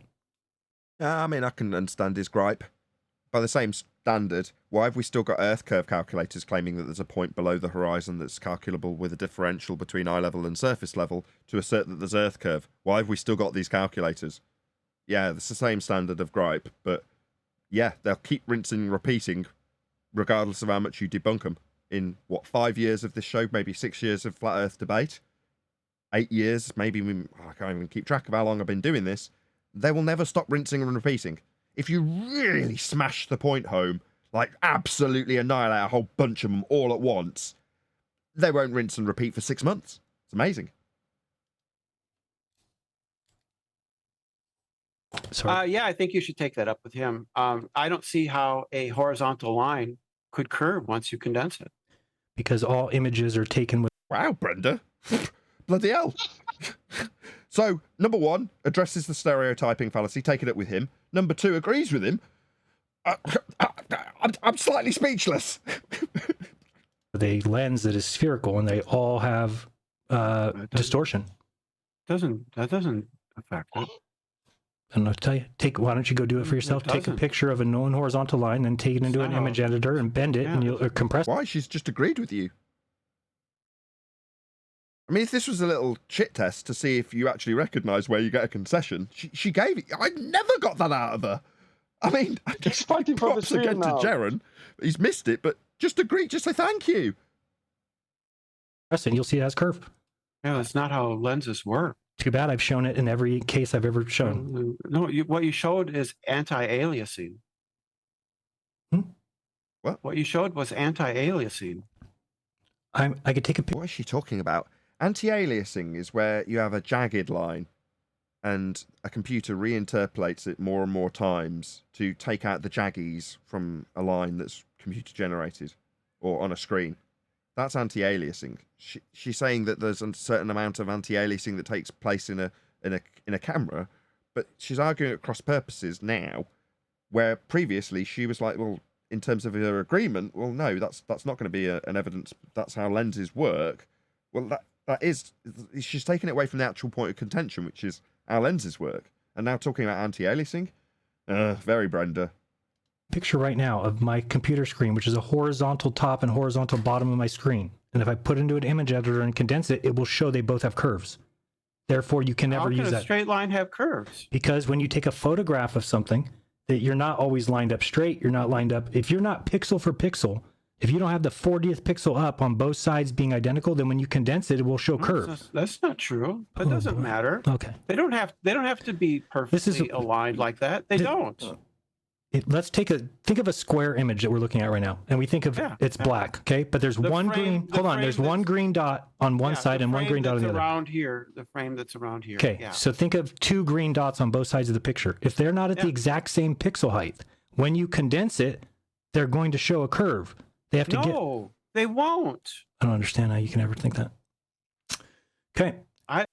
I mean, I can understand his gripe. By the same standard, why have we still got Earth curve calculators claiming that there's a point below the horizon that's calculable with a differential between eye level and surface level to assert that there's Earth curve? Why have we still got these calculators? Yeah, it's the same standard of gripe, but yeah, they'll keep rinsing and repeating regardless of how much you debunk them. In, 5 years of this show, maybe 6 years of Flat Earth debate, 8 years, maybe, I can't even keep track of how long I've been doing this, they will never stop rinsing and repeating. If you really smash the point home, like absolutely annihilate a whole bunch of them all at once, they won't rinse and repeat for 6 months. It's amazing. Sorry. Yeah, I think you should take that up with him. I don't see how a horizontal line could curve once you condense it. Because all images are taken with. Wow, Brenda. Bloody hell. So, number 1, addresses the stereotyping fallacy, taking it with him. Number 2, agrees with him. I'm slightly speechless. The lens that is spherical, and they all have distortion. That doesn't affect it. I don't know what to tell you. Why don't you go do it for yourself? Take a picture of a known horizontal line, and take it into an image editor and bend it, and you'll compress. Why? She's just agreed with you. I mean, if this was a little chit test to see if you actually recognise where you get a concession, she gave it. I never got that out of her. I mean, He's fighting for the props sphere again to now. Jeran. He's missed it, but just agree. Just say thank you. And you'll see it has curve. Yeah, that's not how lenses work. Too bad I've shown it in every case I've ever shown. No, what you showed is anti-aliasing. What you showed was anti-aliasing. I could take a picture. What is she talking about? Anti-aliasing is where you have a jagged line and a computer reinterpolates it more and more times to take out the jaggies from a line that's computer generated or on a screen. That's anti-aliasing. She's saying that there's a certain amount of anti-aliasing that takes place in a camera, but she's arguing at cross purposes now, where previously she was like, well, in terms of her agreement, well, no, that's not going to be an evidence. That's how lenses work. Well, that is, she's taken it away from the actual point of contention, which is how lenses work, and now talking about anti-aliasing. Very Brenda. Picture right now of my computer screen, which is a horizontal top and horizontal bottom of my screen. And if I put it into an image editor and condense it, it will show they both have curves. Therefore, you can never use that. How can a straight line have curves? Because when you take a photograph of something, that you're not always lined up straight, you're not lined up. If you're not pixel for pixel, if you don't have the 40th pixel up on both sides being identical, then when you condense it, it will show curves. That's not true. That doesn't matter. Okay. They don't have to be perfectly aligned like that. They don't. Let's think of a square image that we're looking at right now, and we think of it's black, okay? But there's one green. Hold on, there's one green dot on one side and one green dot on the other. Around here, the frame that's around here. Okay, so think of 2 green dots on both sides of the picture. If they're not at the exact same pixel height, when you condense it, they're going to show a curve. They have to get. No, they won't. I don't understand how you can ever think that. Okay. I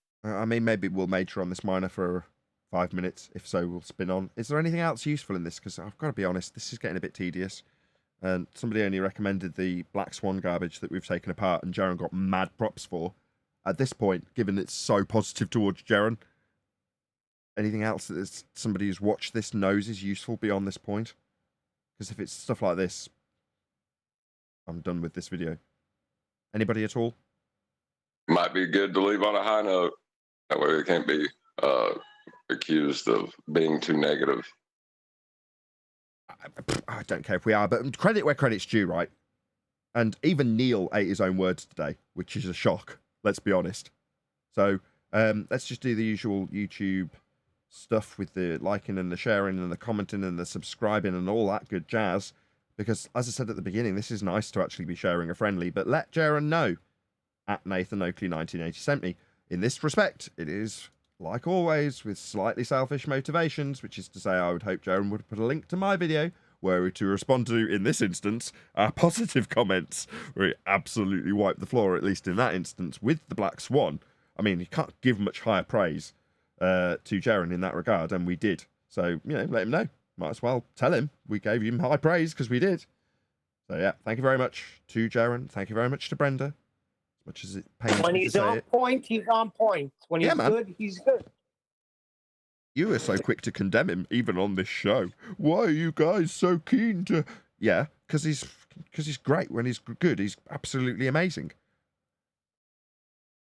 mean, maybe we'll major on this minor for 5 minutes. If so, we'll spin on. Is there anything else useful in this? Because I've got to be honest, this is getting a bit tedious. And somebody only recommended the Black Swan garbage that we've taken apart, and Jaren got mad props for. At this point, given it's so positive towards Jaren, anything else that somebody who's watched this knows is useful beyond this point? Because if it's stuff like this, I'm done with this video. Anybody at all? Might be good to leave on a high note. That way we can't be accused of being too negative. I don't care if we are, but credit where credit's due, right? And even Neil ate his own words today, which is a shock, let's be honest. So let's just do the usual YouTube stuff with the liking and the sharing and the commenting and the subscribing and all that good jazz. Because, as I said at the beginning, this is nice to actually be sharing a friendly, but let Jeran know at Nathan Oakley 1980 sent me. In this respect, it is, like always, with slightly selfish motivations, which is to say I would hope Jeran would put a link to my video where we're to respond to, in this instance, our positive comments, where he absolutely wiped the floor, at least in that instance, with the Black Swan. I mean, you can't give much higher praise to Jeran in that regard, and we did. So, let him know. Might as well tell him we gave him high praise because we did. So yeah, thank you very much to Jeran. Thank you very much to Brenda. As much as it pains When me he's to say on it. point, he's on point. When he's good, he's good. You were so quick to condemn him, even on this show. Why are you guys so keen to? Yeah, because he's great. When he's good, he's absolutely amazing.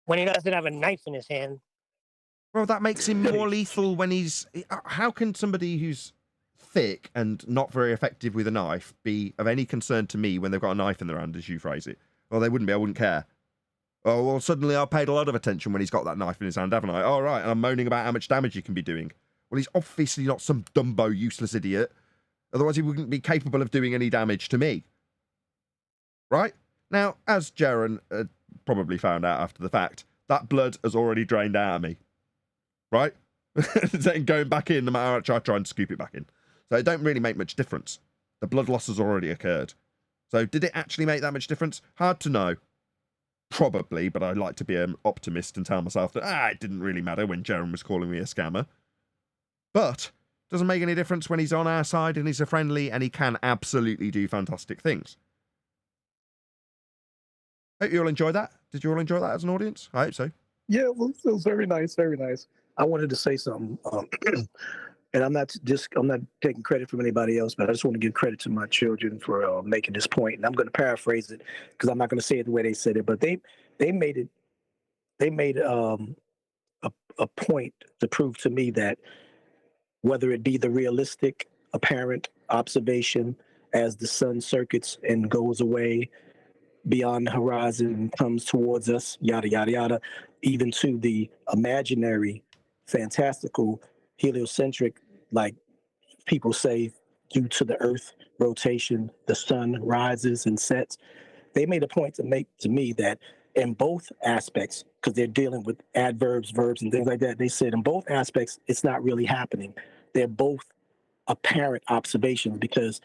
When he doesn't have a knife in his hand. Well, that makes him more lethal when he's. How can somebody who's thick and not very effective with a knife be of any concern to me when they've got a knife in their hand, as you phrase it? Well, they wouldn't be. I wouldn't care. Oh, well, suddenly I paid a lot of attention when he's got that knife in his hand, haven't I? All right, and I'm moaning about how much damage he can be doing. Well, he's obviously not some Dumbo, useless idiot. Otherwise, he wouldn't be capable of doing any damage to me. Right? Now, as Jaren probably found out after the fact, that blood has already drained out of me. Right? Then going back in, no matter how much I try and scoop it back in. So it don't really make much difference. The blood loss has already occurred. So did it actually make that much difference? Hard to know. Probably, but I like to be an optimist and tell myself that, it didn't really matter when Jaren was calling me a scammer. But doesn't make any difference when he's on our side and he's a friendly and he can absolutely do fantastic things. Hope you all enjoyed that. Did you all enjoy that as an audience? I hope so. Yeah, it was very nice, very nice. I wanted to say something, and I'm not taking credit from anybody else, but I just want to give credit to my children for making this point. And I'm going to paraphrase it because I'm not going to say it the way they said it, but they made a point to prove to me that whether it be the realistic, apparent observation as the sun circuits and goes away beyond the horizon and comes towards us, yada, yada, yada, even to the imaginary, fantastical, heliocentric, like people say, due to the Earth rotation, the sun rises and sets. They made a point to make to me that in both aspects, because they're dealing with adverbs, verbs, and things like that, they said in both aspects, it's not really happening. They're both apparent observations because,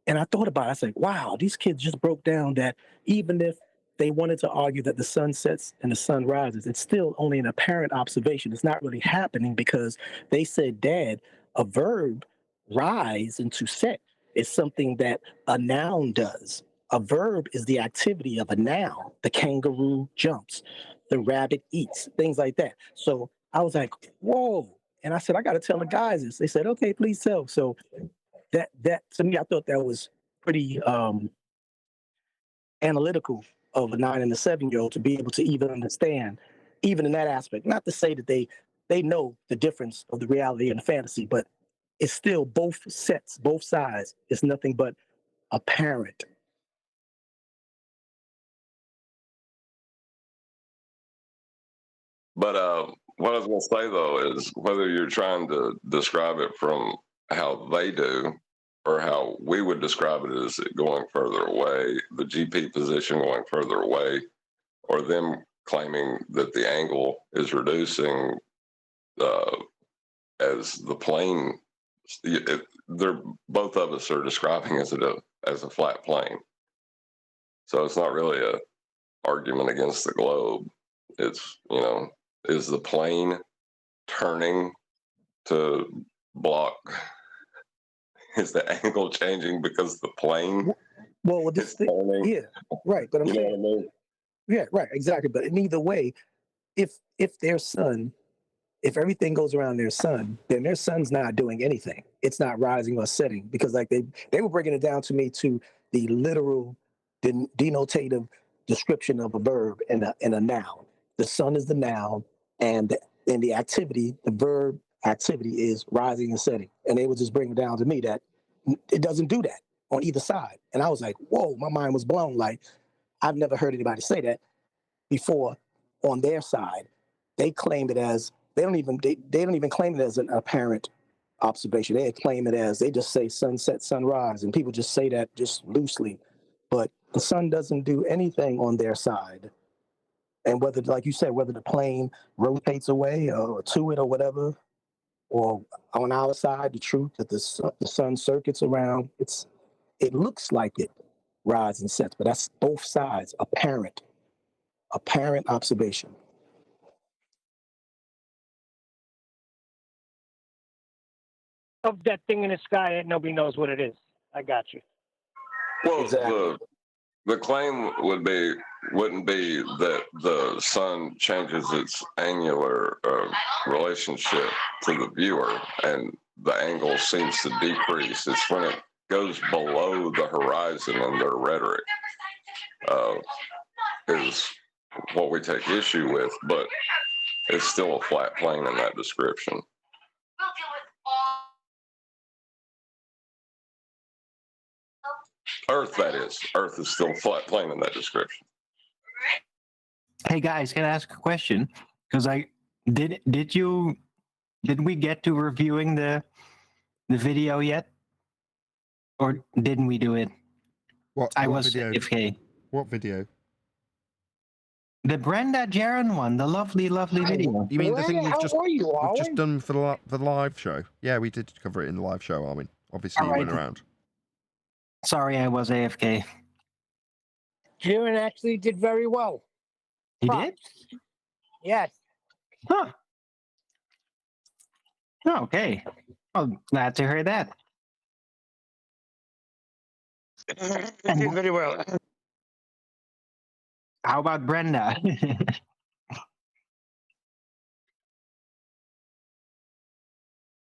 and I thought about it, I said, wow, these kids just broke down that even if they wanted to argue that the sun sets and the sun rises, it's still only an apparent observation. It's not really happening because they said, Dad, a verb, rise and to set, is something that a noun does. A verb is the activity of a noun. The kangaroo jumps, the rabbit eats, things like that. So I was like, whoa. And I said, I got to tell the guys this. They said, okay, please tell. So that to me, I thought that was pretty analytical of a 9 and a 7-year-old to be able to even understand, even in that aspect. Not to say that they know the difference of the reality and the fantasy, but it's still both sets, both sides. It's nothing but apparent. But what I was going to say, though, is whether you're trying to describe it from how they do or how we would describe it as it going further away, the GP position going further away, or them claiming that the angle is reducing as the plane, they're both of us are describing as a flat plane. So it's not really a argument against the globe. It's, is the plane turning to block? Is the angle changing because the plane is turning? Yeah, right. But I'm saying, what I mean? yeah, right, exactly. But in either way, if their sun, if everything goes around their sun, then their sun's not doing anything. It's not rising or setting because, like they were breaking it down to me to the literal, denotative description of a verb and a noun. The sun is the noun, and the activity, the verb activity is rising and setting. And they would just bring it down to me that it doesn't do that on either side. And I was like, whoa, my mind was blown. Like, I've never heard anybody say that before on their side. They claim it as, they don't even claim it as an apparent observation. They claim it as, they just say sunset, sunrise, and people just say that just loosely. But the sun doesn't do anything on their side. And whether, like you said, whether the plane rotates away or to it or whatever, or on our side, the truth that the sun circuits around, it looks like it rises and sets, but that's both sides, apparent observation. Of that thing in the sky that nobody knows what it is. I got you. Well, exactly. The claim wouldn't be that the sun changes its angular relationship to the viewer and the angle seems to decrease. It's when it goes below the horizon in their rhetoric is what we take issue with, but it's still a flat plane in that description. Earth, that is. Earth is still a flat plane in that description. Hey guys, can I ask a question? Because did we get to reviewing the video yet? Or didn't we do it? What? I what was video? AFK. What video? The Brenda Jaren one, the lovely, lovely video. You mean the Where thing the hell were you, we've just Arwen? done for the live show? Yeah, we did cover it in the live show, Arwen. Obviously, All you right. weren't around. Sorry, I was AFK. Jeran actually did very well. He Props. did? Yes. Huh. Okay. Well, glad to hear that. He did very well. How about Brenda?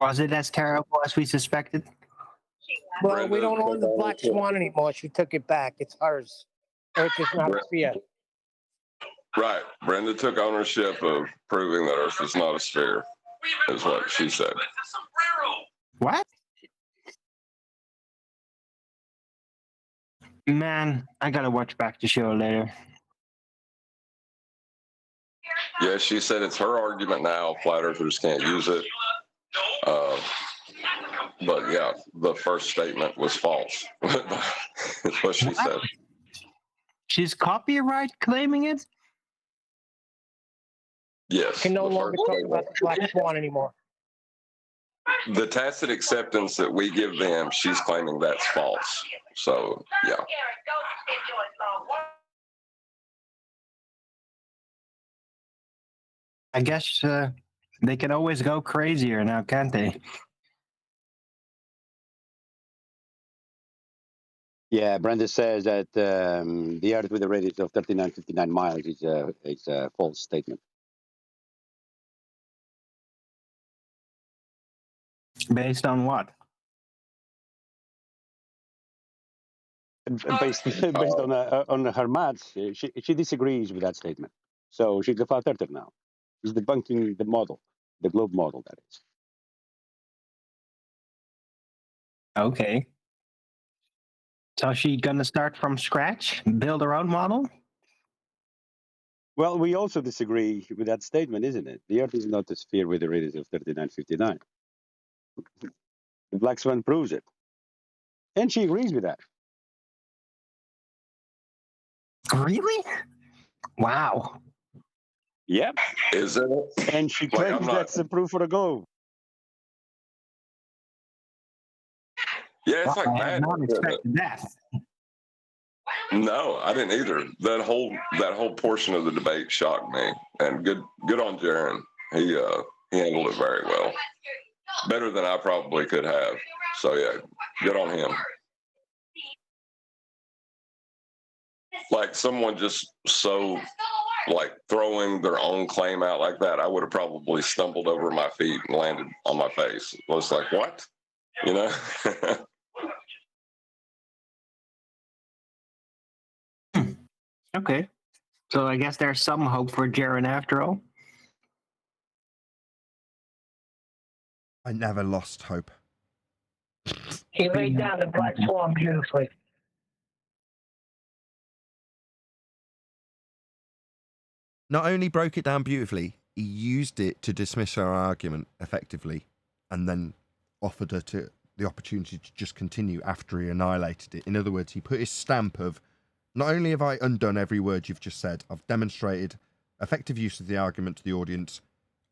Was it as terrible as we suspected? Well, we Brenda don't own the took Black ownership. Swan anymore. She took it back. It's hers. Earth is not a sphere. Right. Brenda took ownership of proving that Earth is not a sphere, is what she said. What? Man, I gotta watch back the show later. Yeah, she said it's her argument now. Flat earthers can't use it. But yeah, the first statement was false. That's what she said. She's copyright claiming it? Yes. Can no the longer first talk statement. about the Black Swan anymore. The tacit acceptance that we give them, she's claiming that's false. So yeah. I guess they can always go crazier now, can't they? Yeah, Brenda says that the Earth with a radius of 3959 miles is a false statement. Based on what? Based on her maths, she disagrees with that statement. So she's a flat earther now. She's debunking the model, the globe model, that is. Okay. So she gonna start from scratch, build her own model? Well, we also disagree with that statement, isn't it? The Earth is not a sphere with a radius of 3959. The Black Swan proves it. And she agrees with that. Really? Wow. Yep. Is it? And she Like, claims I'm not- that's the proof for the globe. Yeah, it's like I that. had not expected that. No, I didn't either. That whole portion of the debate shocked me. And good on Jaren. He handled it very well. Better than I probably could have. So yeah, good on him. Like someone just so like throwing their own claim out like that, I would have probably stumbled over my feet and landed on my face. I was like, what? You know? Okay. So I guess there's some hope for Jaren after all. I never lost hope. He laid down the Black Swan beautifully. Not only broke it down beautifully, he used it to dismiss her argument effectively, and then offered her the opportunity to just continue after he annihilated it. In other words, he put his stamp of, not only have I undone every word you've just said, I've demonstrated effective use of the argument to the audience.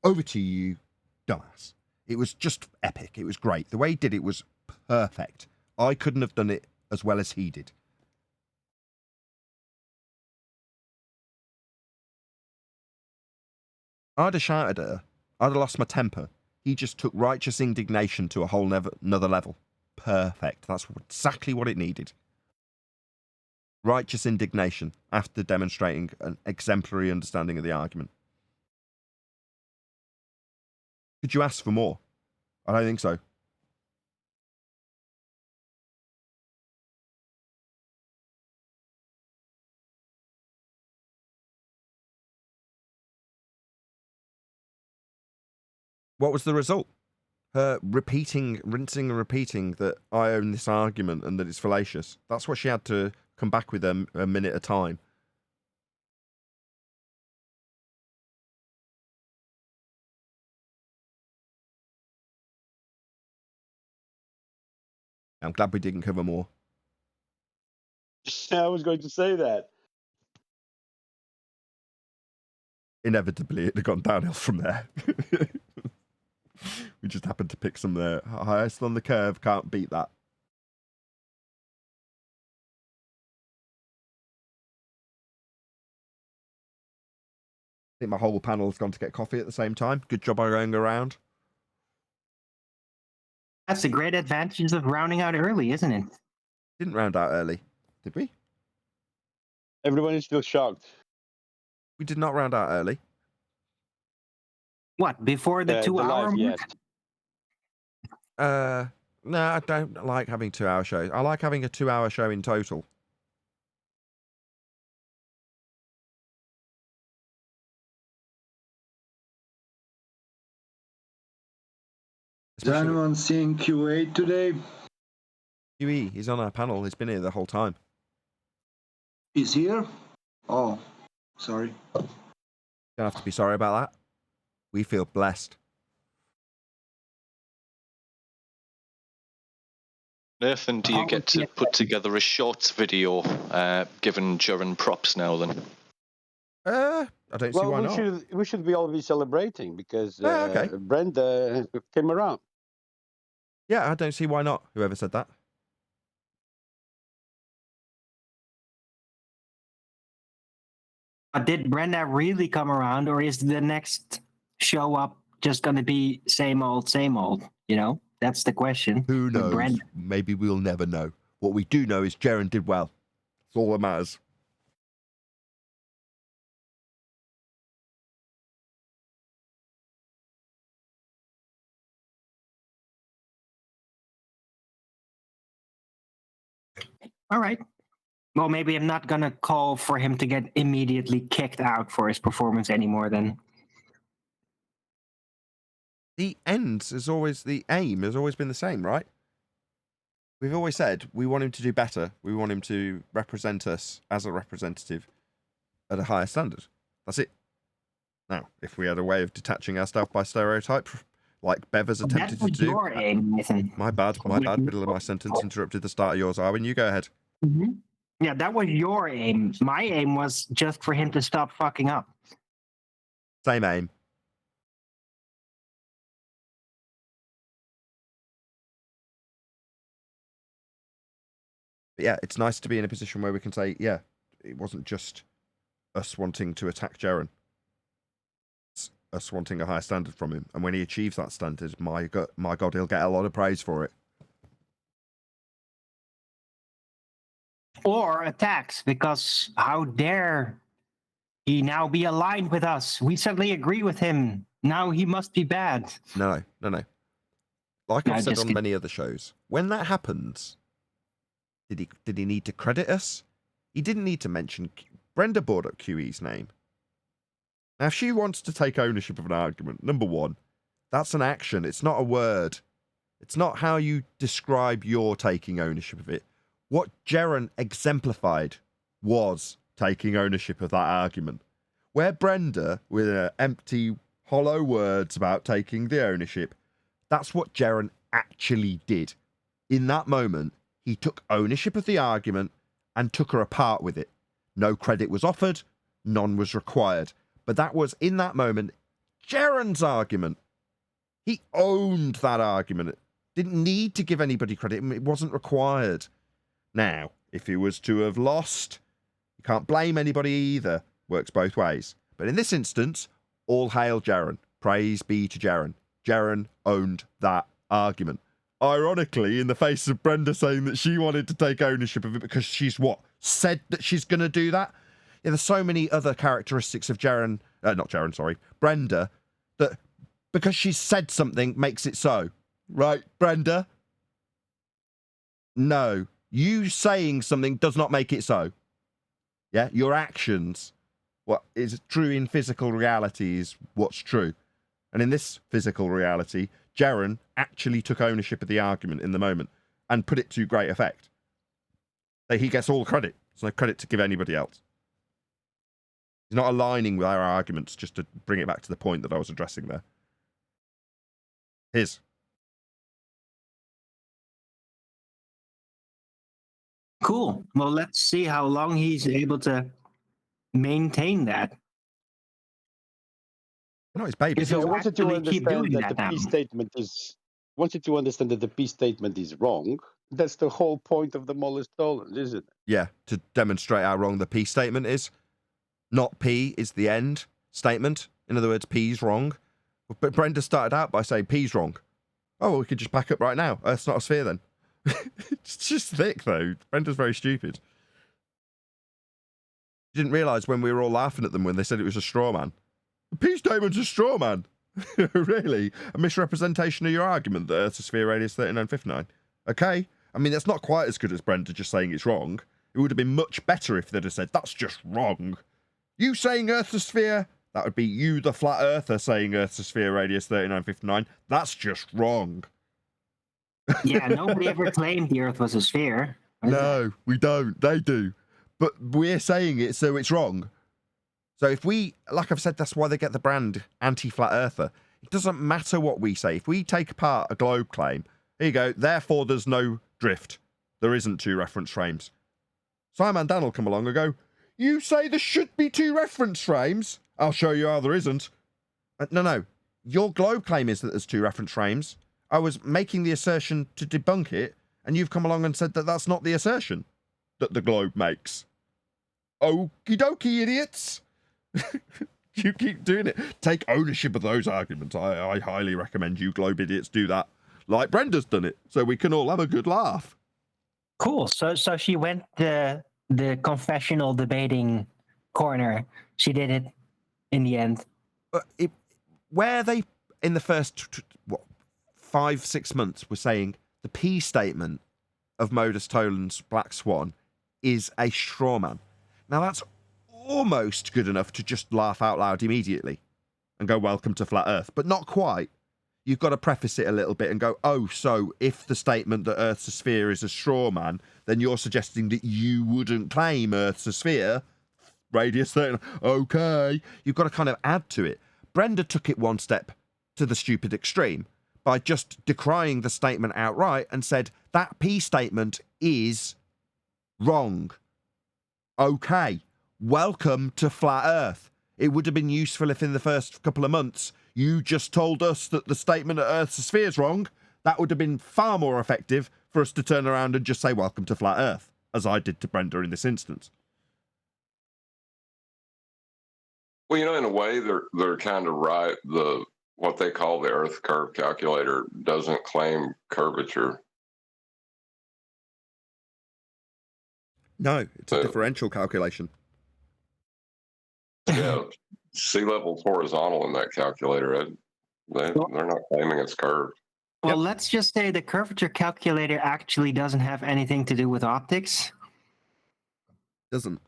Over to you, dumbass. It was just epic. It was great. The way he did it was perfect. I couldn't have done it as well as he did. I'd have shouted at her. I'd have lost my temper. He just took righteous indignation to a whole another level. Perfect. That's exactly what it needed. Righteous indignation after demonstrating an exemplary understanding of the argument. Could you ask for more? I don't think so. What was the result? Her rinsing and repeating that I own this argument and that it's fallacious. That's what she had to come back with a minute at a time. I'm glad we didn't cover more. I was going to say that. Inevitably, it had gone downhill from there. We just happened to pick some there. Highest on the curve, can't beat that. I think my whole panel's gone to get coffee at the same time. Good job by going around. That's the great advantages of rounding out early, isn't it? Didn't round out early, did we? Everyone is still shocked. We did not round out early. What, before the 2 hour mark? No, I don't like having 2 hour shows. I like having a 2 hour show in total. Is anyone seeing QA today? QE, he's on our panel. He's been here the whole time. He's here? Oh, sorry. Don't have to be sorry about that. We feel blessed. Nathan, do you get to put together a short video giving Jaren props now then? I don't see why not. We should be all be celebrating because okay. Brenda came around. Yeah, I don't see why not. Whoever said that. Did Brenda really come around, or is the next show up just going to be same old, you know? That's the question. Who knows? Maybe we'll never know. What we do know is Jaren did well. That's all that matters. All right. Well, maybe I'm not going to call for him to get immediately kicked out for his performance anymore then. The aim has always been the same, right? We've always said we want him to do better. We want him to represent us as a representative at a higher standard. That's it. Now, if we had a way of detaching ourselves by stereotype, like Bev has attempted to do. Your aim, Nathan. My bad. Middle of my sentence interrupted the start of yours. Arwen, you go ahead. Mm-hmm. Yeah, that was your aim. My aim was just for him to stop fucking up. Same aim. But yeah, it's nice to be in a position where we can say, yeah, it wasn't just us wanting to attack Jaren. It's us wanting a higher standard from him. And when he achieves that standard, my God, he'll get a lot of praise for it. Or attacks, because how dare he now be aligned with us? We suddenly agree with him. Now he must be bad. No. Like I've said on many other shows, when that happens, did he need to credit us? He didn't need to mention. Brenda brought up QE's name. Now, if she wants to take ownership of an argument, number one, that's an action. It's not a word. It's not how you describe your taking ownership of it. What Jaren exemplified was taking ownership of that argument. Where Brenda, with empty, hollow words about taking the ownership, that's what Jaren actually did. In that moment, he took ownership of the argument and took her apart with it. No credit was offered, none was required. But that was, in that moment, Jaren's argument. He owned that argument. Didn't need to give anybody credit. It wasn't required. Now, if he was to have lost, you can't blame anybody either. Works both ways. But in this instance, all hail Jaren. Praise be to Jaren. Jaren owned that argument. Ironically, in the face of Brenda saying that she wanted to take ownership of it because she's said that she's going to do that. Yeah, there's so many other characteristics of Brenda, that because she's said something makes it so. Right, Brenda? No. You saying something does not make it so. Yeah, your actions, what is true in physical reality is what's true. And in this physical reality, Jaren actually took ownership of the argument in the moment and put it to great effect. So he gets all the credit. There's no credit to give anybody else. He's not aligning with our arguments, just to bring it back to the point that I was addressing there. His. Cool. Well, let's see how long he's able to maintain that. No, it's baby. If Yeah, I he'll wanted to actually keep understand doing that the that now. P statement is. Wanted to understand that the P statement is wrong. That's the whole point of the Modus tollens, isn't it? Yeah, to demonstrate how wrong the P statement is. Not P is the end statement. In other words, P's wrong. But Brenda started out by saying P's wrong. Oh, well, we could just back up right now. Earth's not a sphere then. It's just thick, though. Brenda's very stupid. You didn't realise when we were all laughing at them when they said it was a straw man. The P statement's a straw man. Really? A misrepresentation of your argument that Earth's a sphere radius 3959. Okay. I mean, that's not quite as good as Brenda just saying it's wrong. It would have been much better if they'd have said, that's just wrong. You saying Earth's a sphere? That would be you, the flat earther, saying Earth's a sphere radius 3959. That's just wrong. Yeah, nobody ever claimed the Earth was a sphere. No, we don't. They do. But we're saying it, so it's wrong. So if we, like I've said, that's why they get the brand anti-flat earther. It doesn't matter what we say. If we take apart a globe claim, here you go, therefore there's no drift. There isn't 2 reference frames. Simon Dan will come along and go, you say there should be 2 reference frames? I'll show you how there isn't. No. Your globe claim is that there's 2 reference frames. I was making the assertion to debunk it, and you've come along and said that that's not the assertion that the globe makes. Okie dokie, idiots. You keep doing it. Take ownership of those arguments. I highly recommend you globe idiots do that. Like Brenda's done it, so we can all have a good laugh. Cool. So she went the confessional debating corner. She did it in the end. Where they, in the first 5-6 months, were saying the P statement of Modus tollens Black Swan is a straw man. Now that's almost good enough to just laugh out loud immediately and go, welcome to flat Earth, but not quite. You've got to preface it a little bit and go, oh, so if the statement that Earth's a sphere is a straw man, then you're suggesting that you wouldn't claim Earth's a sphere, radius 30. Okay. You've got to kind of add to it. Brenda took it one step to the stupid extreme by just decrying the statement outright and said, that P statement is wrong. Okay. Welcome to flat Earth. It would have been useful if in the first couple of months you just told us that the statement that Earth's a sphere is wrong. That would have been far more effective for us to turn around and just say welcome to flat Earth, as I did to Brenda in this instance. Well, in a way, they're kind of right. What they call the Earth curve calculator doesn't claim curvature. No, it's a differential calculation. Yeah, sea level's horizontal in that calculator. They're not claiming it's curved. Well, let's just say the curvature calculator actually doesn't have anything to do with optics. Doesn't.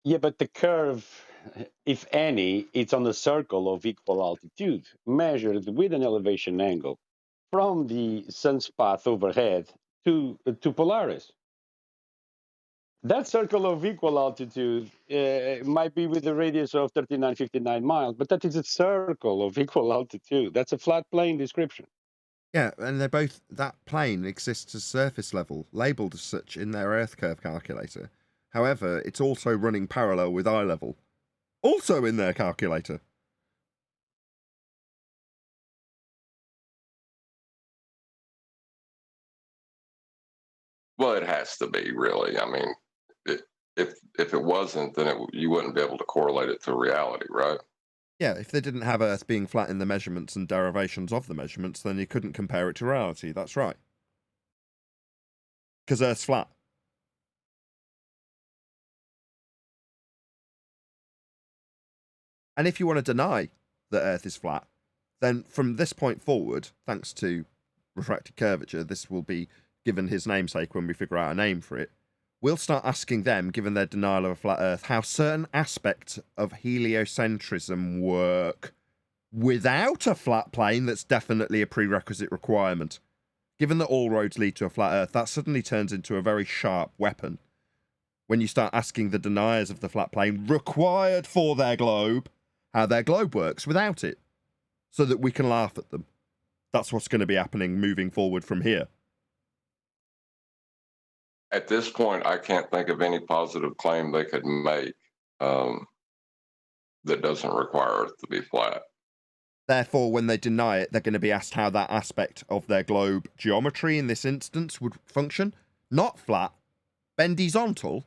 Yeah, but the curve, if any, it's on a circle of equal altitude, measured with an elevation angle from the sun's path overhead to Polaris. That circle of equal altitude might be with a radius of 3959 miles, but that is a circle of equal altitude. That's a flat plane description. Yeah, and they're both, that plane exists as surface level, labelled as such in their Earth curve calculator. However, it's also running parallel with eye level, also in their calculator. Well, it has to be, really. I mean, if it wasn't, then you wouldn't be able to correlate it to reality, right? Yeah, if they didn't have Earth being flat in the measurements and derivations of the measurements, then you couldn't compare it to reality. That's right. Because Earth's flat. And if you want to deny that Earth is flat, then from this point forward, thanks to refracted curvature, this will be given his namesake when we figure out a name for it. We'll start asking them, given their denial of a flat Earth, how certain aspects of heliocentrism work without a flat plane. That's definitely a prerequisite requirement. Given that all roads lead to a flat Earth, that suddenly turns into a very sharp weapon. When you start asking the deniers of the flat plane, required for their globe, how their globe works without it, so that we can laugh at them. That's what's going to be happening moving forward from here. At this point, I can't think of any positive claim they could make that doesn't require Earth to be flat. Therefore, when they deny it, they're going to be asked how that aspect of their globe geometry in this instance would function. Not flat, bendizontal.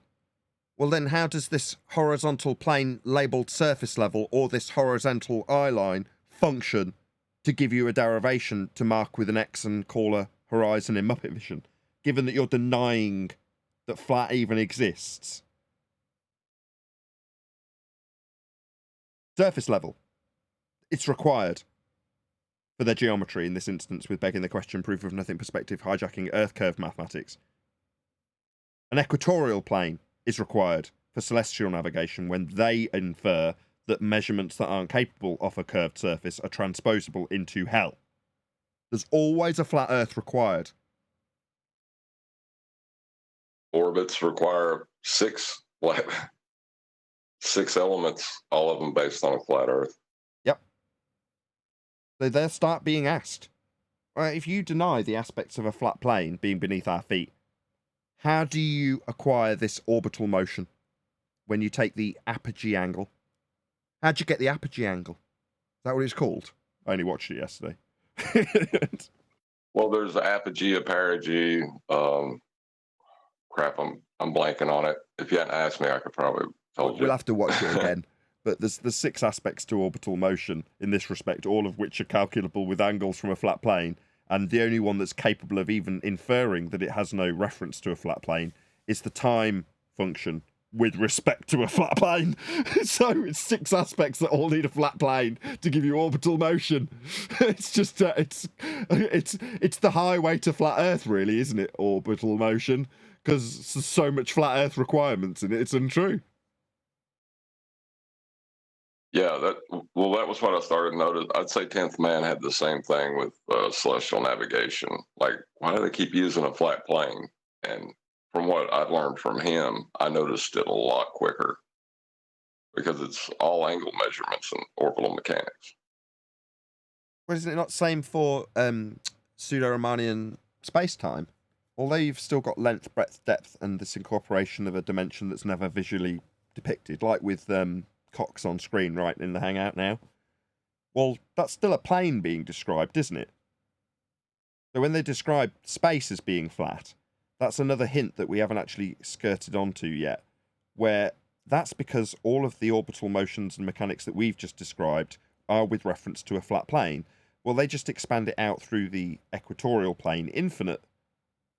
Well, then how does this horizontal plane labelled surface level or this horizontal eye line function to give you a derivation to mark with an X and call a horizon in Muppet Vision, given that you're denying that flat even exists? Surface level. It's required for their geometry in this instance, with begging the question, proof of nothing perspective, hijacking Earth curve mathematics. An equatorial plane is required for celestial navigation when they infer that measurements that aren't capable of a curved surface are transposable into hell. There's always a flat Earth required. Orbits require six elements, all of them based on a flat Earth. Yep. So they'll start being asked. Right, if you deny the aspects of a flat plane being beneath our feet, how do you acquire this orbital motion when you take the apogee angle? How'd you get the apogee angle? Is that what it's called? I only watched it yesterday. Well, there's the apogee, perigee. Crap, I'm blanking on it. If you hadn't asked me, I could probably told you. We'll have to watch it again. But there's 6 aspects to orbital motion in this respect, all of which are calculable with angles from a flat plane. And the only one that's capable of even inferring that it has no reference to a flat plane is the time function with respect to a flat plane. So it's 6 aspects that all need a flat plane to give you orbital motion. It's just it's the highway to flat Earth, really, isn't it? Orbital motion, because there's so much flat Earth requirements in it. It's untrue. Yeah, that was what I started to notice. I'd say 10th Man had the same thing with celestial navigation. Like, why do they keep using a flat plane? And from what I've learned from him, I noticed it a lot quicker because it's all angle measurements and orbital mechanics. Well, isn't it not same for pseudo-Riemannian space-time? Although you've still got length, breadth, depth, and this incorporation of a dimension that's never visually depicted, like with Cox on screen right in the Hangout now. Well, that's still a plane being described, isn't it? So when they describe space as being flat, that's another hint that we haven't actually skirted onto yet, where that's because all of the orbital motions and mechanics that we've just described are with reference to a flat plane. Well, they just expand it out through the equatorial plane, infinite,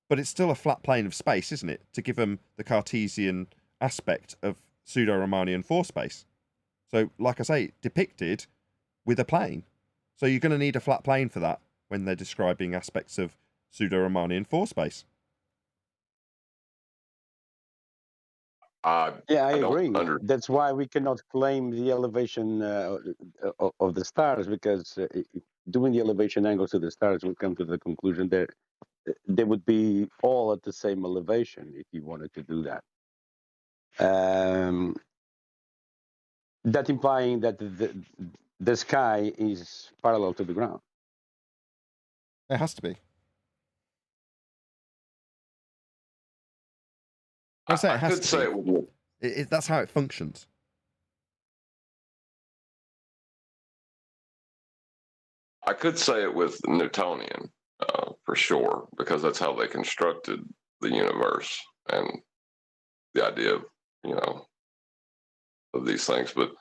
but it's still a flat plane of space, isn't it? To give them the Cartesian aspect of pseudo-Riemannian 4 space. So, like I say, depicted with a plane. So you're going to need a flat plane for that when they're describing aspects of pseudo-Riemannian 4 space. I agree. That's why we cannot claim the elevation of the stars, because doing the elevation angles to the stars would come to the conclusion that they would be all at the same elevation if you wanted to do that. That implying that the sky is parallel to the ground. It has to be. I say it has to be. That's how it functions. I could say it with Newtonian, for sure, because that's how they constructed the universe and the idea of, of these things. But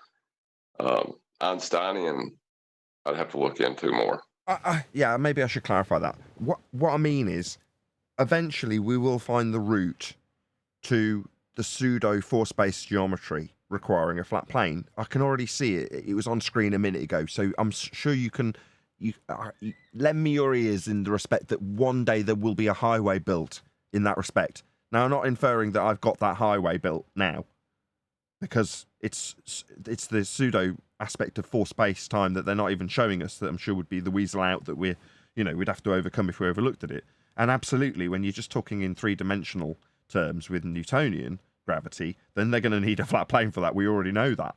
Einsteinian, I'd have to look into more. Yeah, maybe I should clarify that. What I mean is, eventually we will find the route to the pseudo 4-space geometry requiring a flat plane. I can already see it. It was on screen a minute ago, so I'm sure you can. You lend me your ears in the respect that one day there will be a highway built in that respect. Now, I'm not inferring that I've got that highway built now, because it's the pseudo aspect of 4 space time that they're not even showing us, that I'm sure would be the weasel out that we'd have to overcome if we overlooked at it. And absolutely, when you're just talking in 3-dimensional terms with Newtonian gravity, then they're going to need a flat plane for that. We already know that.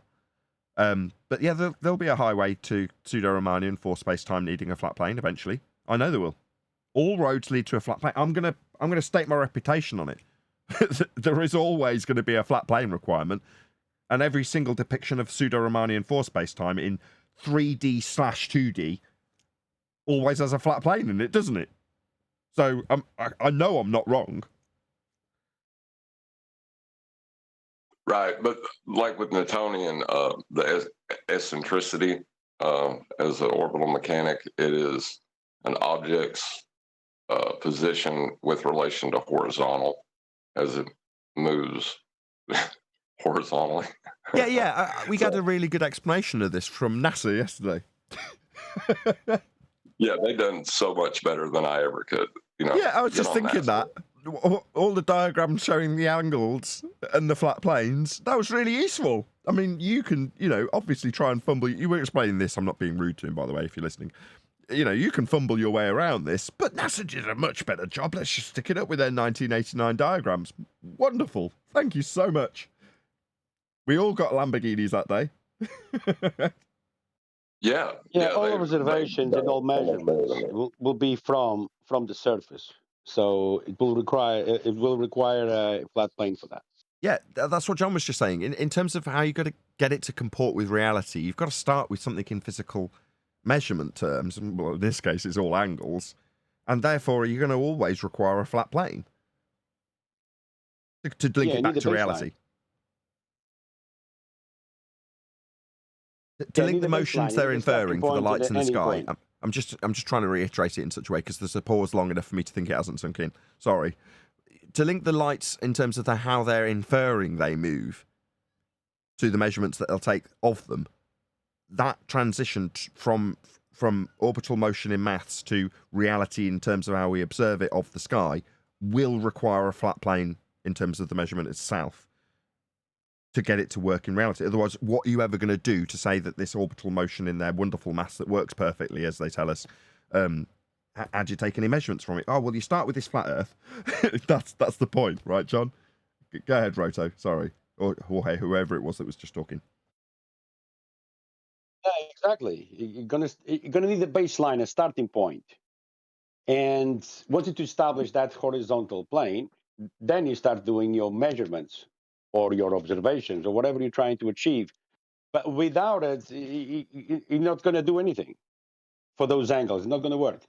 But yeah, there'll be a highway to pseudo-Riemannian 4 space-time needing a flat plane eventually. I know there will. All roads lead to a flat plane. I'm gonna stake my reputation on it. There is always going to be a flat plane requirement, and every single depiction of pseudo-Riemannian four space-time in 3D/2D always has a flat plane in it, doesn't it? So I know I'm not wrong. Right, but like with Newtonian, the eccentricity as an orbital mechanic, it is an object's position with relation to horizontal as it moves horizontally. Yeah. We got a really good explanation of this from NASA yesterday. Yeah, they done so much better than I ever could. Yeah, I was just thinking that. All the diagrams showing the angles and the flat planes, that was really useful. I mean, you can, obviously try and fumble. You were explaining this. I'm not being rude to him, by the way, if you're listening. You can fumble your way around this, but NASA did a much better job. Let's just stick it up with their 1989 diagrams. Wonderful. Thank you so much. We all got Lamborghinis that day. Yeah, all observations and all measurements will be from the surface. So it will require a flat plane for that. Yeah, that's what John was just saying. In terms of how you got to get it to comport with reality, you've got to start with something in physical measurement terms. Well, in this case, it's all angles, and therefore you're going to always require a flat plane to link it back to reality. To link the motions they're inferring for the lights in the sky. I'm just trying to reiterate it in such a way because there's a pause long enough for me to think it hasn't sunk in. Sorry. To link the lights in terms of how they're inferring they move to the measurements that they'll take of them, that transition from orbital motion in maths to reality in terms of how we observe it of the sky will require a flat plane in terms of the measurement itself to get it to work in reality. Otherwise, what are you ever going to do to say that this orbital motion in their wonderful maths that works perfectly, as they tell us, how do you take any measurements from it? Oh, well, you start with this flat Earth. That's the point, right, John? Go ahead, Roto. Sorry. Or Jorge, whoever it was that was just talking. Yeah, exactly. You're gonna need a baseline, a starting point. And once you establish that horizontal plane, then you start doing your measurements or your observations or whatever you're trying to achieve. But without it, you're not going to do anything for those angles. It's not going to work.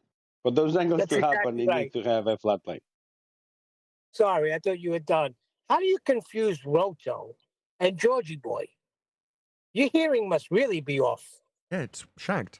For those angles to happen, you need to have a flat plane. Sorry, I thought you were done. How do you confuse Roto and Georgie Boy? Your hearing must really be off. Yeah, it's shagged.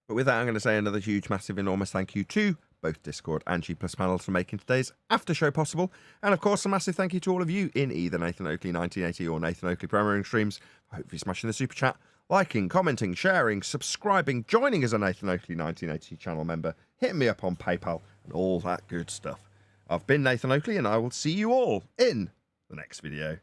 But with that, I'm going to say another huge, massive, enormous thank you to both Discord and G+ panels for making today's after show possible. And of course, a massive thank you to all of you in either Nathan Oakley 1980 or Nathan Oakley Premiering streams. Hopefully smashing the super chat, liking, commenting, sharing, subscribing, joining as a Nathan Oakley 1980 channel member, hitting me up on PayPal and all that good stuff. I've been Nathan Oakley and I will see you all in the next video.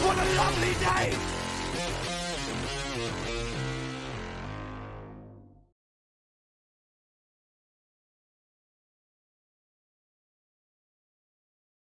What a lovely day!